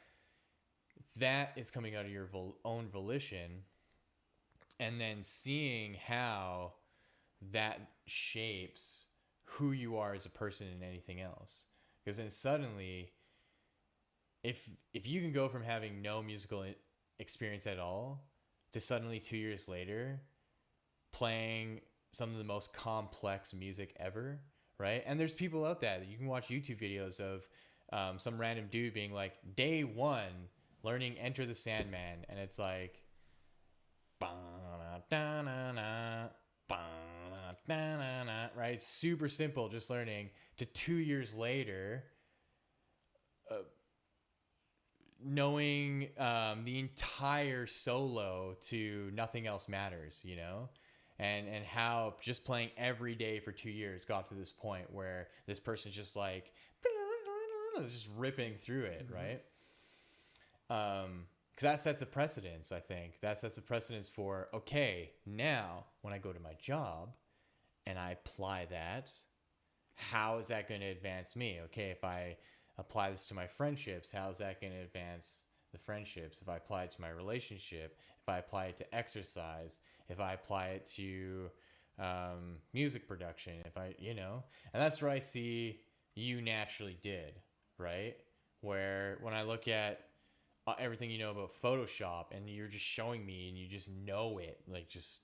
Speaker 1: that is coming out of your own volition, and then seeing how that shapes who you are as a person and anything else. Because then suddenly, if you can go from having no musical experience at all to suddenly 2 years later playing some of the most complex music ever, right? And there's people out there that you can watch YouTube videos of some random dude being like, day one, learning Enter the Sandman, and it's like, right? Super simple, just learning, to 2 years later, knowing the entire solo to Nothing Else Matters, you know? And how just playing every day for 2 years got to this point where this person's just like, just ripping through it, right? Because that sets a precedence, I think. That sets a precedence for, okay, now when I go to my job and I apply that, how is that going to advance me? Okay, if I apply this to my friendships, how is that going to advance the friendships? If I apply it to my relationship, if I apply it to exercise, if I apply it to music production, if I, you know, and that's where I see you naturally did, right? Where when I look at everything you know about Photoshop and you're just showing me and you just know it, like just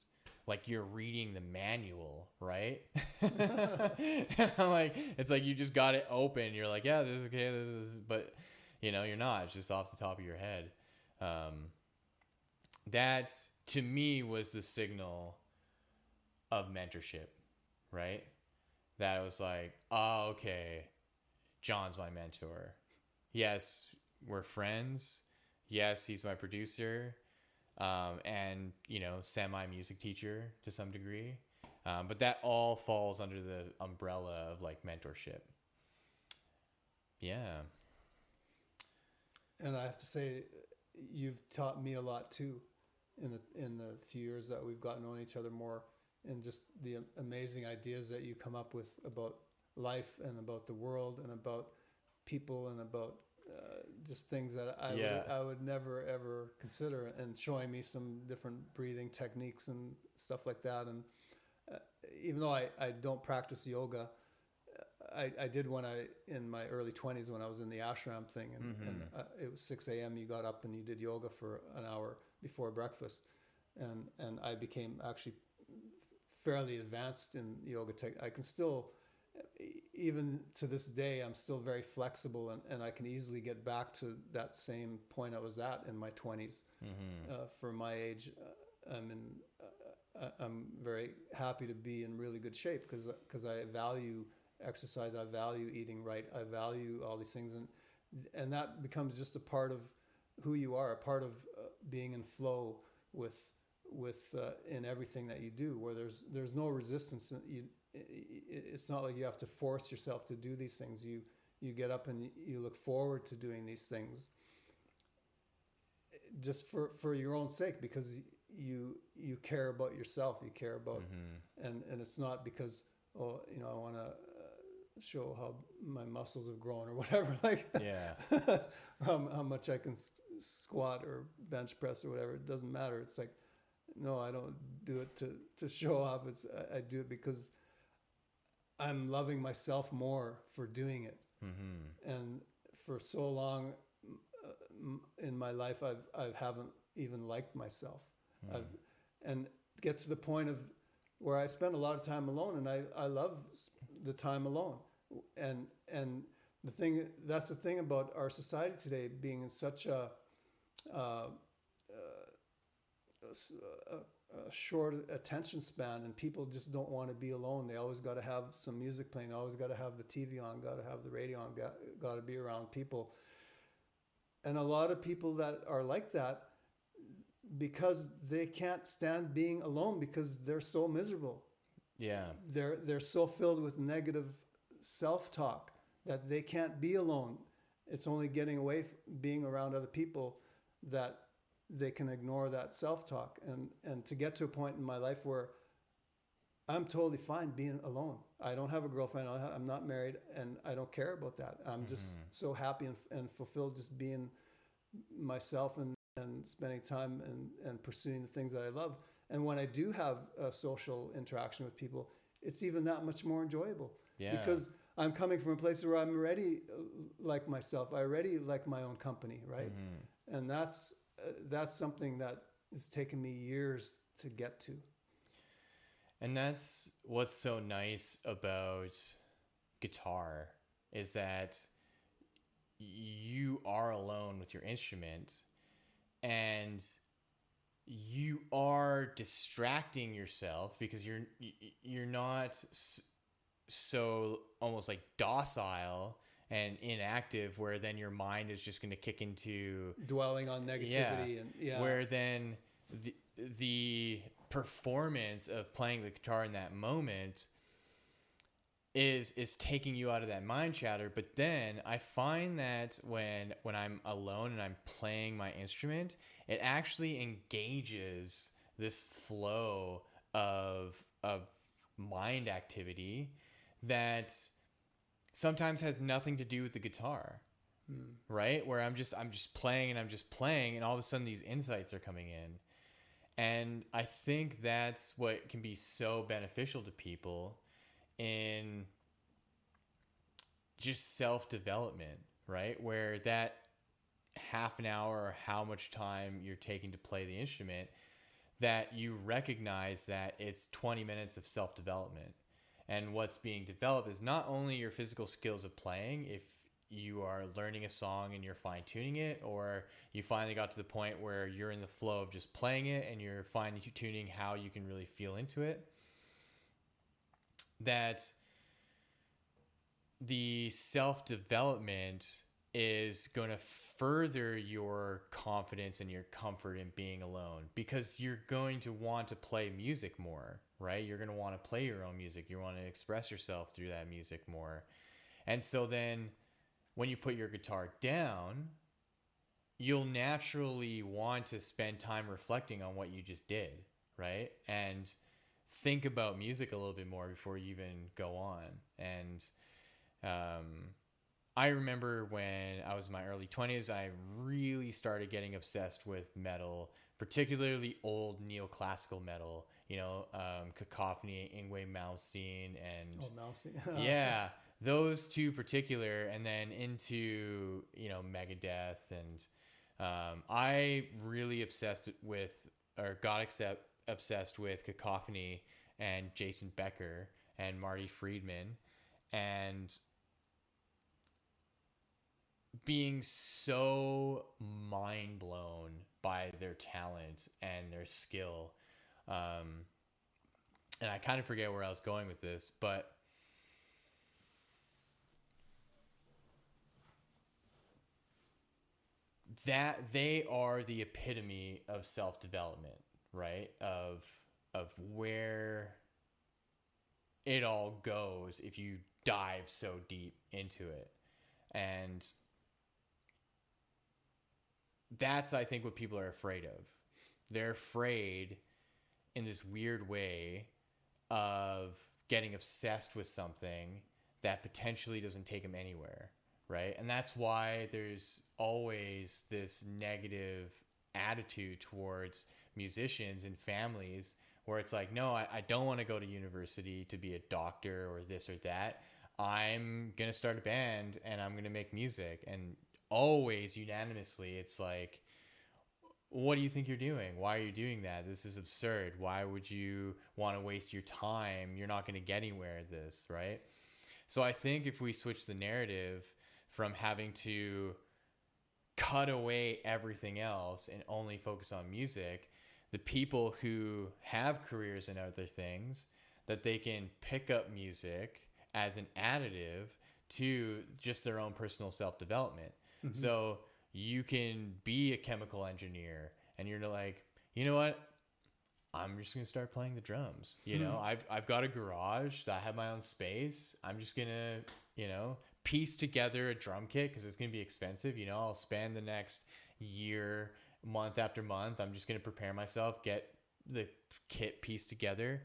Speaker 1: like you're reading the manual, right? And I'm like, it's like you just got it open. You're like, yeah, this is okay. This is, but you know, you're not. It's just off the top of your head. That to me was the signal of mentorship, right? That was like, oh, okay, John's my mentor. Yes, we're friends. Yes, he's my producer. And, you know, semi-music teacher to some degree. But that all falls under the umbrella of like mentorship. Yeah.
Speaker 2: And I have to say, you've taught me a lot too in the few years that we've gotten to know each other more, and just the amazing ideas that you come up with about life and about the world and about people and about just things that I would never ever consider, and showing me some different breathing techniques and stuff like that. And even though I don't practice yoga, I did when in my early 20s when I was in the ashram thing, and it was 6 a.m. You got up and you did yoga for an hour before breakfast, and I became actually fairly advanced in yoga I can still, even to this day, I'm still very flexible, and I can easily get back to that same point I was at in my 20s. For my age, I'm very happy to be in really good shape because I value exercise, I value eating right, I value all these things, and that becomes just a part of who you are, a part of being in flow with in everything that you do, where there's no resistance. It's not like you have to force yourself to do these things. You get up and you look forward to doing these things just for your own sake, because you care about yourself, you care about, and it's not because, oh, you know, I want to show how my muscles have grown or whatever, like how much I can squat or bench press or whatever. It doesn't matter. It's like, no, I don't do it to show off. I do it because I'm loving myself more for doing it. And for so long in my life, I haven't even liked myself. And get to the point of where I spend a lot of time alone, and I love the time alone. And That's the thing about our society today being in such uh, a short attention span, and people just don't want to be alone. They always got to have some music playing, always got to have the TV on, got to have the radio on, got to be around people. And a lot of people that are like that, because they can't stand being alone because they're so miserable.
Speaker 1: Yeah.
Speaker 2: They're so filled with negative self-talk that they can't be alone. It's only getting away being around other people that they can ignore that self-talk, and to get to a point in my life where I'm totally fine being alone. I don't have a girlfriend. I'm not married, and I don't care about that. I'm just so happy and fulfilled just being myself and spending time and pursuing the things that I love. And when I do have a social interaction with people, it's even that much more enjoyable.
Speaker 1: Yeah.
Speaker 2: Because I'm coming from a place where I'm already like myself. I already like my own company, right? And that's something that has taken me years to get to.
Speaker 1: And that's what's so nice about guitar, is that you are alone with your instrument, and you are distracting yourself because you're not so almost like docile and inactive, where then your mind is just going to kick into
Speaker 2: dwelling on negativity.
Speaker 1: Where then the performance of playing the guitar in that moment is taking you out of that mind chatter. But then I find that when I'm alone and I'm playing my instrument, it actually engages this flow of mind activity that sometimes has nothing to do with the guitar. Right? Where I'm just playing and all of a sudden these insights are coming in. And I think that's what can be so beneficial to people in just self-development, right? Where that half an hour or how much time you're taking to play the instrument, that you recognize that it's 20 minutes of self-development. And what's being developed is not only your physical skills of playing, if you are learning a song and you're fine-tuning it, or you finally got to the point where you're in the flow of just playing it and you're fine-tuning how you can really feel into it, that the self-development is going to further your confidence and your comfort in being alone, because you're going to want to play music more, right? You're going to want to play your own music. You want to express yourself through that music more. And so then when you put your guitar down, you'll naturally want to spend time reflecting on what you just did, right? And think about music a little bit more before you even go on. And I remember when I was in my early 20s, I really started getting obsessed with metal, particularly old neoclassical metal, Cacophony, Yngwie Malmsteen, and
Speaker 2: Malmsteen.
Speaker 1: yeah, those two particular, and then into, Megadeth. And I really got obsessed with Cacophony and Jason Becker and Marty Friedman, and being so mind blown by their talent and their skill. And I kind of forget where I was going with this, but that they are the epitome of self-development, right? Of where it all goes if you dive so deep into it. And that's, I think, what people are afraid of. They're afraid in this weird way of getting obsessed with something that potentially doesn't take them anywhere, right? And that's why there's always this negative attitude towards musicians and families, where it's like, no, I don't want to go to university to be a doctor or this or that. I'm going to start a band and I'm going to make music. And always unanimously, it's like, what do you think you're doing? Why are you doing that? This is absurd. Why would you want to waste your time? You're not going to get anywhere with this, right? So I think if we switch the narrative from having to cut away everything else and only focus on music, the people who have careers in other things, that they can pick up music as an additive to just their own personal self-development.
Speaker 2: Mm-hmm.
Speaker 1: So you can be a chemical engineer and you're like, you know what? I'm just going to start playing the drums. You know, I've got a garage that I have my own space. I'm just going to, you know, piece together a drum kit because it's going to be expensive. You know, I'll spend the next year, month after month. I'm just going to prepare myself, get the kit pieced together,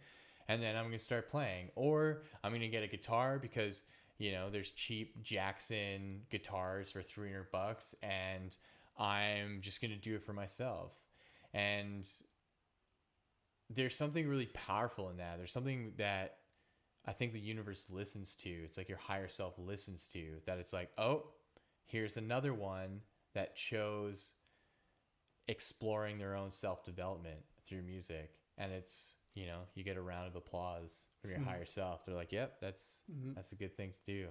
Speaker 1: and then I'm going to start playing. Or I'm going to get a guitar because, you know, there's cheap Jackson guitars for $300 and I'm just going to do it for myself. And there's something really powerful in that. There's something that I think the universe listens to. It's like your higher self listens to, that it's like, oh, here's another one that chose exploring their own self-development through music. And it's, you know, you get a round of applause from your higher self. They're like, yep, that's a good thing to do.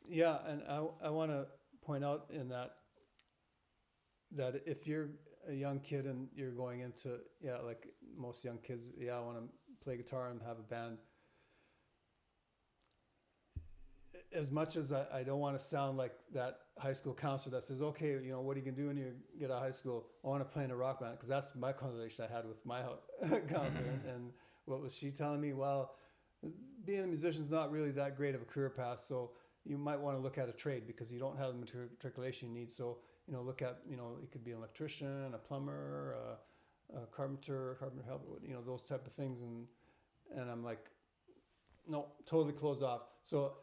Speaker 2: Yeah. And I want to point out in that if you're a young kid and you're going into, like most young kids, I want to play guitar and have a band. As much as I don't want to sound like that high school counselor that says, okay, you know, what are you going to do when you get out of high school? I want to play in a rock band, because that's my conversation I had with my counselor. And what was she telling me? Well, being a musician is not really that great of a career path, so you might want to look at a trade because you don't have the matriculation you need. So, you know, look at, you know, it could be an electrician, a plumber, a carpenter helper, you know, those type of things. And I'm like, no, totally closed off. So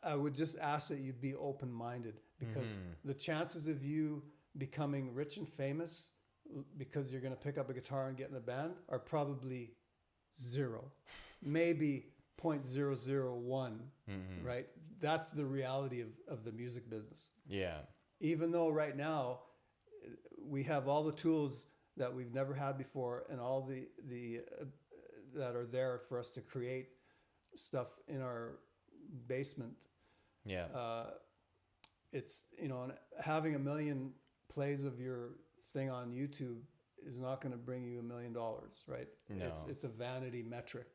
Speaker 2: I would just ask that you be open-minded, because the chances of you becoming rich and famous because you're going to pick up a guitar and get in a band are probably zero, maybe 0.001, right? That's the reality of the music business.
Speaker 1: Yeah.
Speaker 2: Even though right now we have all the tools that we've never had before, and all the that are there for us to create stuff in our basement.
Speaker 1: Yeah.
Speaker 2: It's, you know, having 1 million plays of your thing on YouTube is not going to bring you $1 million, right?
Speaker 1: No.
Speaker 2: It's a vanity metric.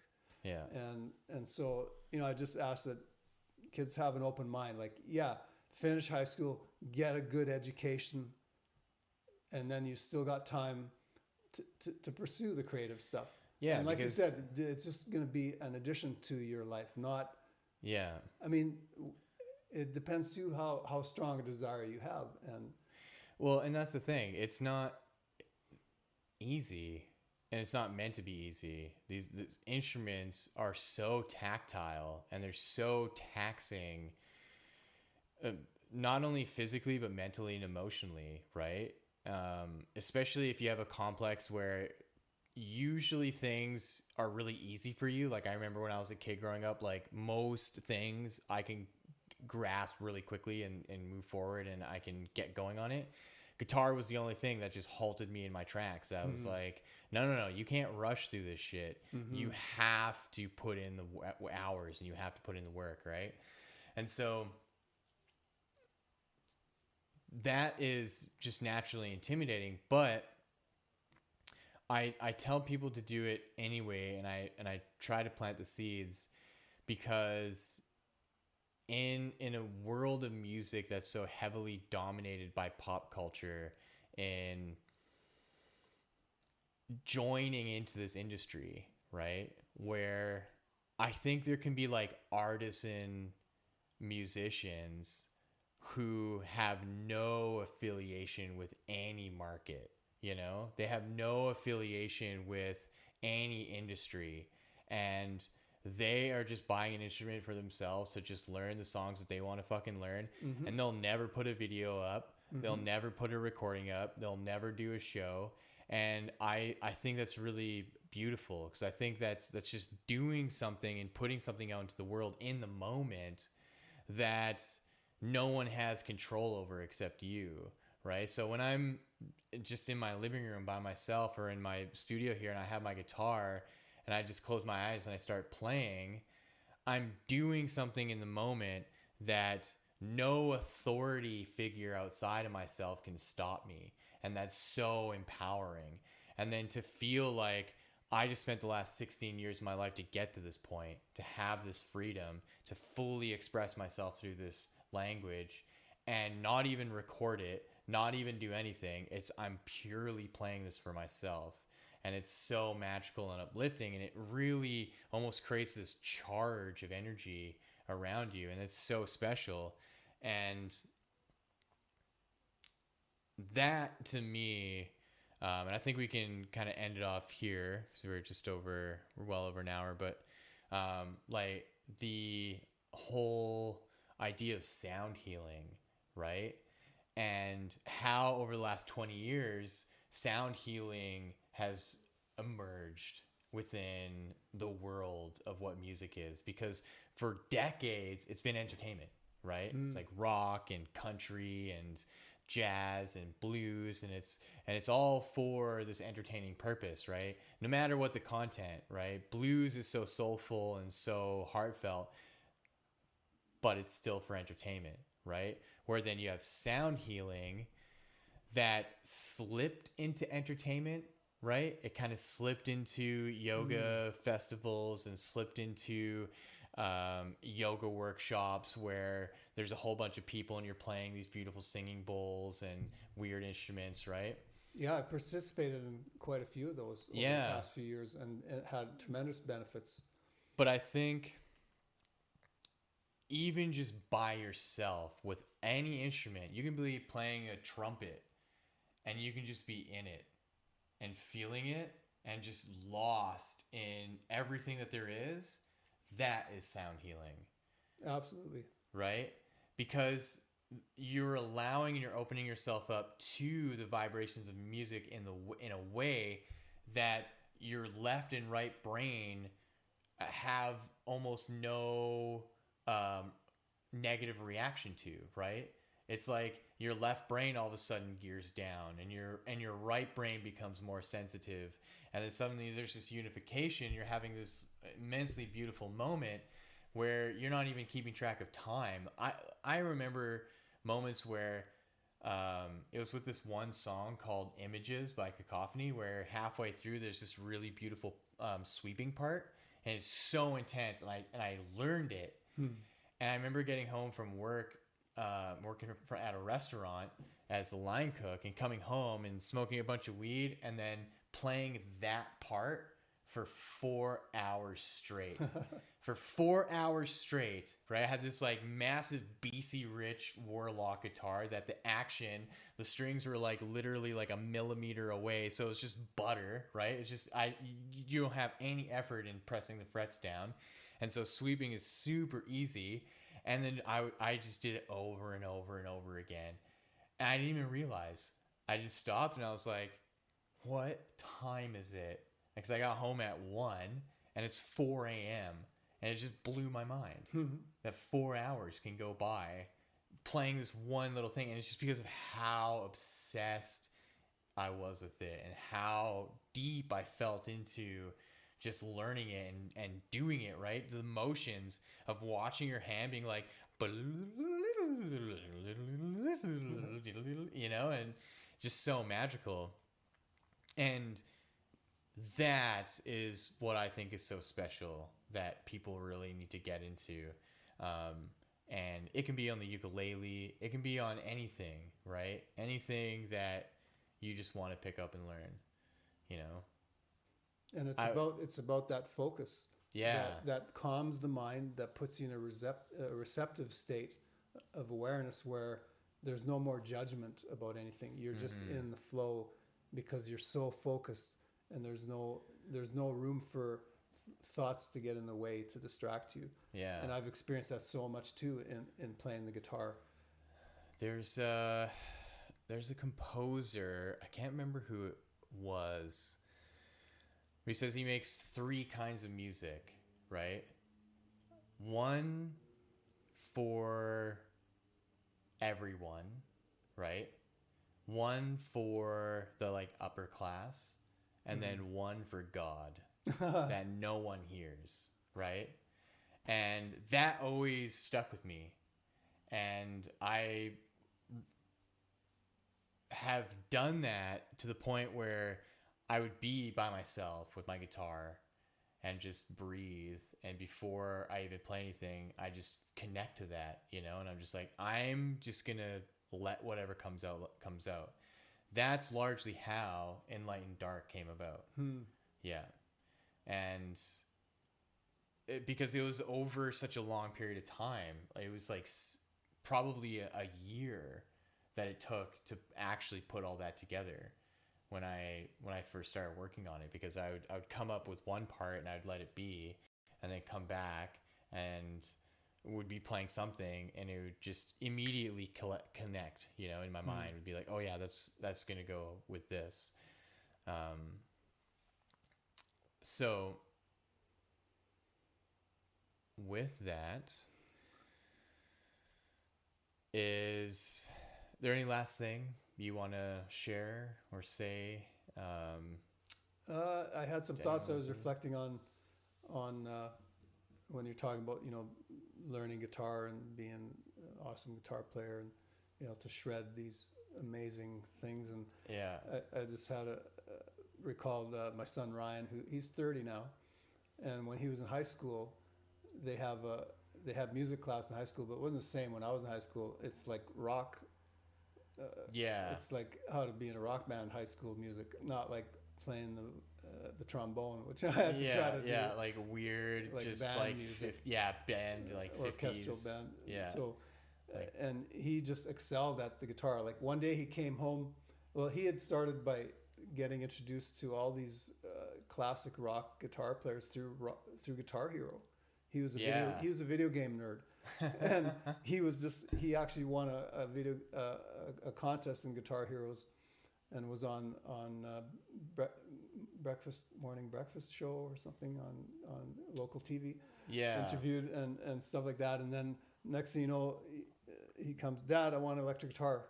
Speaker 1: Yeah.
Speaker 2: And so, you know, I just ask that kids have an open mind. Like, finish high school, get a good education, and then you still got time to pursue the creative stuff.
Speaker 1: Yeah.
Speaker 2: And like you said, it's just going to be an addition to your life, not.
Speaker 1: Yeah.
Speaker 2: I mean, it depends too how strong a desire you have.
Speaker 1: And that's the thing. It's not easy, and it's not meant to be easy. These instruments are so tactile, and they're so taxing, not only physically but mentally and emotionally, right? Especially if you have a complex where usually things are really easy for you. Like I remember when I was a kid growing up, like most things I can grasp really quickly and move forward, and I can get going on it. Guitar was the only thing that just halted me in my tracks. I was like, no, you can't rush through this shit. You have to put in the hours, and you have to put in the work, right? And so that is just naturally intimidating, but I tell people to do it anyway, and I try to plant the seeds, because in a world of music that's so heavily dominated by pop culture, and joining into this industry, right, where I think there can be like artisan musicians who have no affiliation with any market. You know, they have no affiliation with any industry, and they are just buying an instrument for themselves to just learn the songs that they want to fucking learn. And they'll never put a video up. They'll never put a recording up. They'll never do a show. And I think that's really beautiful, because I think that's just doing something and putting something out into the world in the moment that no one has control over except you, right? So when I'm just in my living room by myself, or in my studio here, and I have my guitar and I just close my eyes and I start playing, I'm doing something in the moment that no authority figure outside of myself can stop me. And that's so empowering. And then to feel like I just spent the last 16 years of my life to get to this point, to have this freedom, to fully express myself through this language and not even record it, not even do anything. I'm purely playing this for myself. And it's so magical and uplifting. And it really almost creates this charge of energy around you. And it's so special. And that to me, and I think we can kind of end it off here. So we're well over an hour, but like the whole idea of sound healing, right? And how over the last 20 years, sound healing has emerged within the world of what music is. Because for decades, it's been entertainment, right? It's like rock and country and jazz and blues, and it's all for this entertaining purpose, right? No matter what the content, right? Blues is so soulful and so heartfelt, but it's still for entertainment, right? Where then you have sound healing that slipped into entertainment, right? It kind of slipped into yoga festivals and slipped into yoga workshops where there's a whole bunch of people and you're playing these beautiful singing bowls and weird instruments, right?
Speaker 2: Yeah, I've participated in quite a few of those over the past few years, and it had tremendous benefits.
Speaker 1: But I think even just by yourself with any instrument, you can be playing a trumpet and you can just be in it and feeling it and just lost in everything that there is. That is sound healing.
Speaker 2: Absolutely.
Speaker 1: Right? Because you're allowing and you're opening yourself up to the vibrations of music in a way that your left and right brain have almost no negative reaction to, right? It's like your left brain all of a sudden gears down and your right brain becomes more sensitive. And then suddenly there's this unification. You're having this immensely beautiful moment where you're not even keeping track of time. I remember moments where it was with this one song called Images by Cacophony, where halfway through there's this really beautiful sweeping part, and it's so intense, and I learned it. And I remember getting home from work, working at a restaurant as the line cook, and coming home and smoking a bunch of weed and then playing that part for 4 hours straight. For 4 hours straight, right? I had this like massive BC Rich Warlock guitar that the strings were like literally like a millimeter away. So it's just butter, right? It's just, you don't have any effort in pressing the frets down. And so sweeping is super easy. And then I just did it over and over and over again. And I didn't even realize. I just stopped and I was like, what time is it? Because I got home at 1 and it's 4 a.m. And it just blew my mind that 4 hours can go by playing this one little thing. And it's just because of how obsessed I was with it and how deep I felt into just learning it and doing it, right? The motions of watching your hand being like, you know, and just so magical. And that is what I think is so special that people really need to get into. And it can be on the ukulele. It can be on anything, right? Anything that you just want to pick up and learn, you know?
Speaker 2: And it's about that focus.
Speaker 1: Yeah.
Speaker 2: That calms the mind, that puts you in a receptive state of awareness where there's no more judgment about anything. You're just in the flow because you're so focused, and there's no room for thoughts to get in the way to distract you. Yeah. And I've experienced that so much too in playing the guitar.
Speaker 1: There's a composer, I can't remember who it was. He says he makes 3 kinds of music, right? One for everyone, right? One for the like upper class, and then one for God that no one hears, right? And that always stuck with me. And I have done that to the point where I would be by myself with my guitar and just breathe. And before I even play anything, I just connect to that, and I'm just like, I'm just going to let whatever comes out. That's largely how Enlightened Dark came about. Yeah. And because it was over such a long period of time, it was like probably a year that it took to actually put all that together when I first started working on it, because I would come up with one part and I'd let it be, and then come back and would be playing something, and it would just immediately connect, in my mind. It would be like, oh yeah, that's going to go with this. So with that, is there any last thing you want to share or say?
Speaker 2: I had some thoughts I was reflecting on when you're talking about, learning guitar and being an awesome guitar player, and to shred these amazing things. And
Speaker 1: yeah,
Speaker 2: I just had recalled my son Ryan, who he's 30 now, and when he was in high school, they have music class in high school, but it wasn't the same when I was in high school. It's like rock. It's like how to be in a rock band, high school music, not like playing the trombone, which I had to try to do.
Speaker 1: Yeah, like weird, like just band like music. Band, like 50s.
Speaker 2: Orchestral band.
Speaker 1: Yeah.
Speaker 2: So, and he just excelled at the guitar. Like one day he came home. Well, he had started by getting introduced to all these classic rock guitar players through Guitar Hero. He was a video game nerd. And he actually won a contest in Guitar Heroes, and was on morning breakfast show or something on local TV.
Speaker 1: Yeah.
Speaker 2: Interviewed and stuff like that. And then next thing you know, he comes, Dad, I want an electric guitar.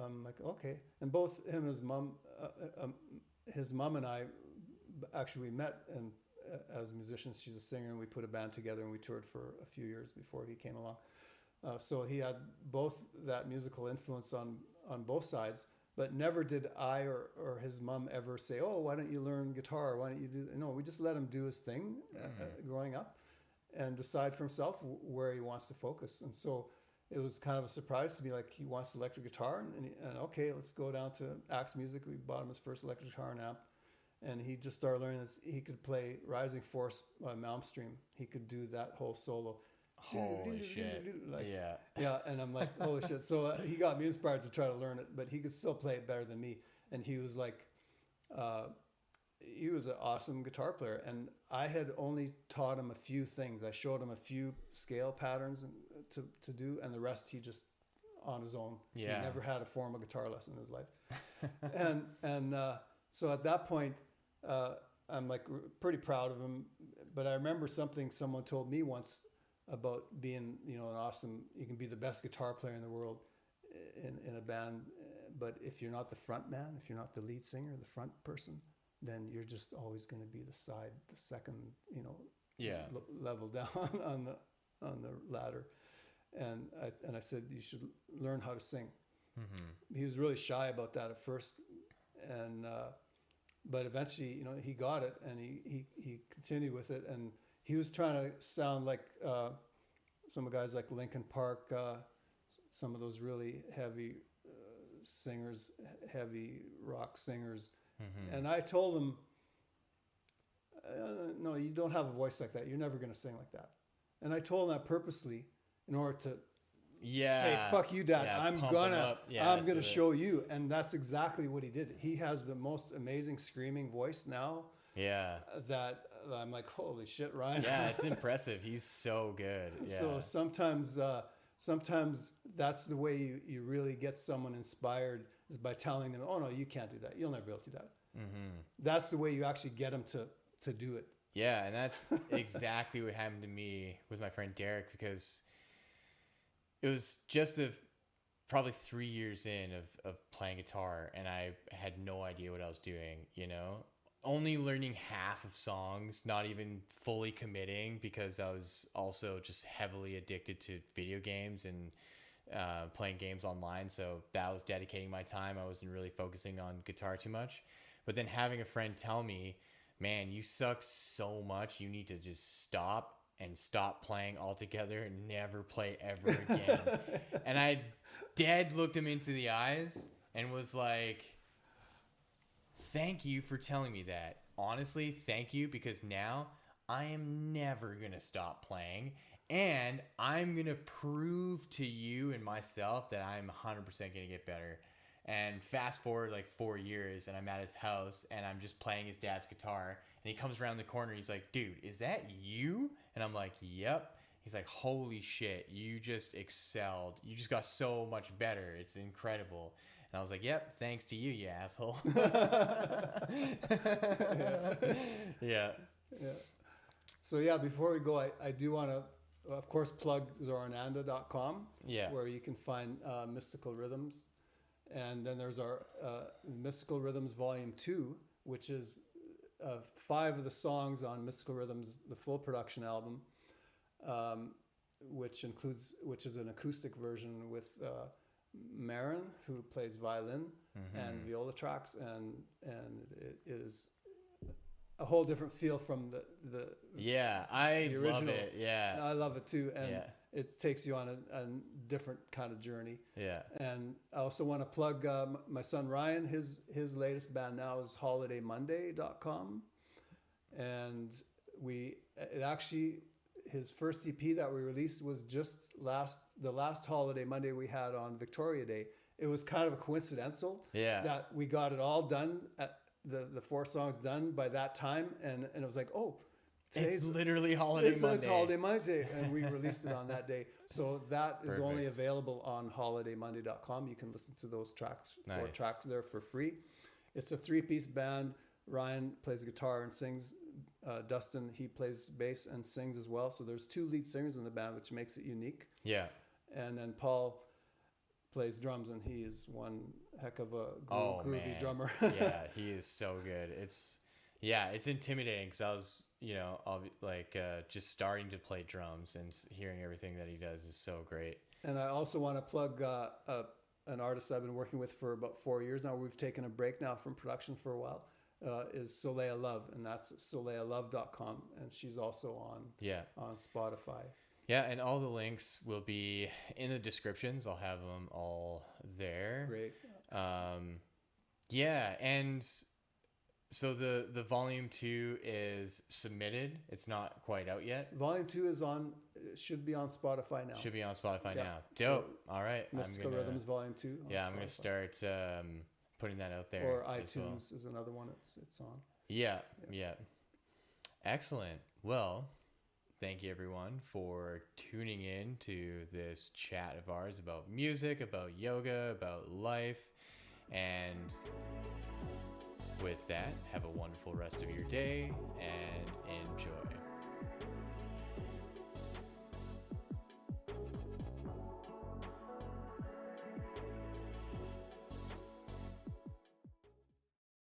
Speaker 2: I'm like, okay. And both him and his mom and I, actually we met and as musicians. She's a singer, and we put a band together, and we toured for a few years before he came along. So he had both that musical influence on both sides, but never did I or his mom ever say, oh, why don't you learn guitar? Why don't you do? No, we just let him do his thing growing up, and decide for himself where he wants to focus. And so it was kind of a surprise to me, like he wants electric guitar, and okay, let's go down to Axe Music. We bought him his first electric guitar and amp. And he just started learning this. He could play Rising Force by Malmstrom. He could do that whole solo.
Speaker 1: Holy shit.
Speaker 2: Yeah. And I'm like, holy shit. So he got me inspired to try to learn it, but he could still play it better than me. And he was like, he was an awesome guitar player. And I had only taught him a few things. I showed him a few scale patterns to do, and the rest he just on his own.
Speaker 1: Yeah.
Speaker 2: He never had a formal guitar lesson in his life. and so at that point, I'm like pretty proud of him. But I remember something someone told me once about being, an awesome, you can be the best guitar player in the world in a band, but if you're not the front man, if you're not the lead singer, the front person, then you're just always going to be the second, level down on the ladder. And I said, you should learn how to sing. Mm-hmm. He was really shy about that at first, and but eventually, he got it, and he continued with it, and he was trying to sound like some of the guys like Linkin Park, some of those really heavy singers, heavy rock singers. Mm-hmm. And I told him, no, you don't have a voice like that. You're never going to sing like that. And I told him that purposely in order to say, fuck you, Dad. I'm gonna show you. And that's exactly what he did. He has the most amazing screaming voice now.
Speaker 1: Yeah.
Speaker 2: That I'm like, holy shit, Ryan.
Speaker 1: Yeah, it's impressive. He's so good. Yeah.
Speaker 2: So sometimes that's the way you really get someone inspired, is by telling them, oh no, you can't do that. You'll never be able to do that. Mm-hmm. That's the way you actually get them to do it.
Speaker 1: Yeah, and that's exactly what happened to me with my friend Derek, because it was just probably 3 years in of playing guitar, and I had no idea what I was doing, only learning half of songs, not even fully committing, because I was also just heavily addicted to video games and playing games online. So that was dedicating my time. I wasn't really focusing on guitar too much. But then having a friend tell me, man, you suck so much, you need to just stop playing altogether and never play ever again. And I dead looked him into the eyes and was like, thank you for telling me that. Honestly, thank you, because now I am never going to stop playing, and I'm going to prove to you and myself that I'm 100% going to get better. And fast forward like 4 years, and I'm at his house and I'm just playing his dad's guitar, and he comes around the corner. He's like, dude, is that you? And I'm like, yep. He's like, holy shit, you just excelled. You just got so much better. It's incredible. And I was like, yep, thanks to you, you asshole. Yeah.
Speaker 2: So yeah, before we go, I do want to, of course, plug zorananda.com, where you can find Mystical Rhythms. And then there's our Mystical Rhythms Volume 2, which is 5 of the songs on Mystical Rhythms, the full production album, which is an acoustic version with Marin, who plays violin and viola tracks, and it is a whole different feel from the original.
Speaker 1: Love it. Yeah,
Speaker 2: and I love it too, and it takes you on a different kind of journey. Yeah, and I also want to plug my son Ryan. His latest band now is holidaymonday.com, and his first EP that we released was just the last Holiday Monday we had on Victoria Day. It was kind of a coincidental that we got it all done, at the 4 songs done by that time, and it was like, oh,
Speaker 1: it's literally Holiday Monday.
Speaker 2: It's Holiday Monday, and we released it on that day. So that is only available on holidaymonday.com. You can listen to those tracks, 4 tracks there for free. It's a 3-piece band. Ryan plays guitar and sings. Dustin, he plays bass and sings as well. So there's 2 lead singers in the band, which makes it unique. Yeah. And then Paul plays drums, and he is one heck of a groovy drummer.
Speaker 1: Yeah, he is so good. It's intimidating, because I was, just starting to play drums, and hearing everything that he does is so great.
Speaker 2: And I also want to plug an artist I've been working with for about 4 years now. We've taken a break now from production for a while. Is Soleil Love, and that's soleillove.com, and she's also on Spotify.
Speaker 1: Yeah, and all the links will be in the descriptions. I'll have them all there. Great. And so the volume 2 is submitted. It's not quite out yet.
Speaker 2: Volume 2 should be on Spotify now.
Speaker 1: Should be on Spotify now. Dope. All right.
Speaker 2: Mystical Rhythms Volume 2.
Speaker 1: I'm going to start putting that out there.
Speaker 2: Or iTunes is another one it's on.
Speaker 1: Yeah. Excellent. Well, thank you everyone for tuning in to this chat of ours about music, about yoga, about life. And with that, have a wonderful rest of your day.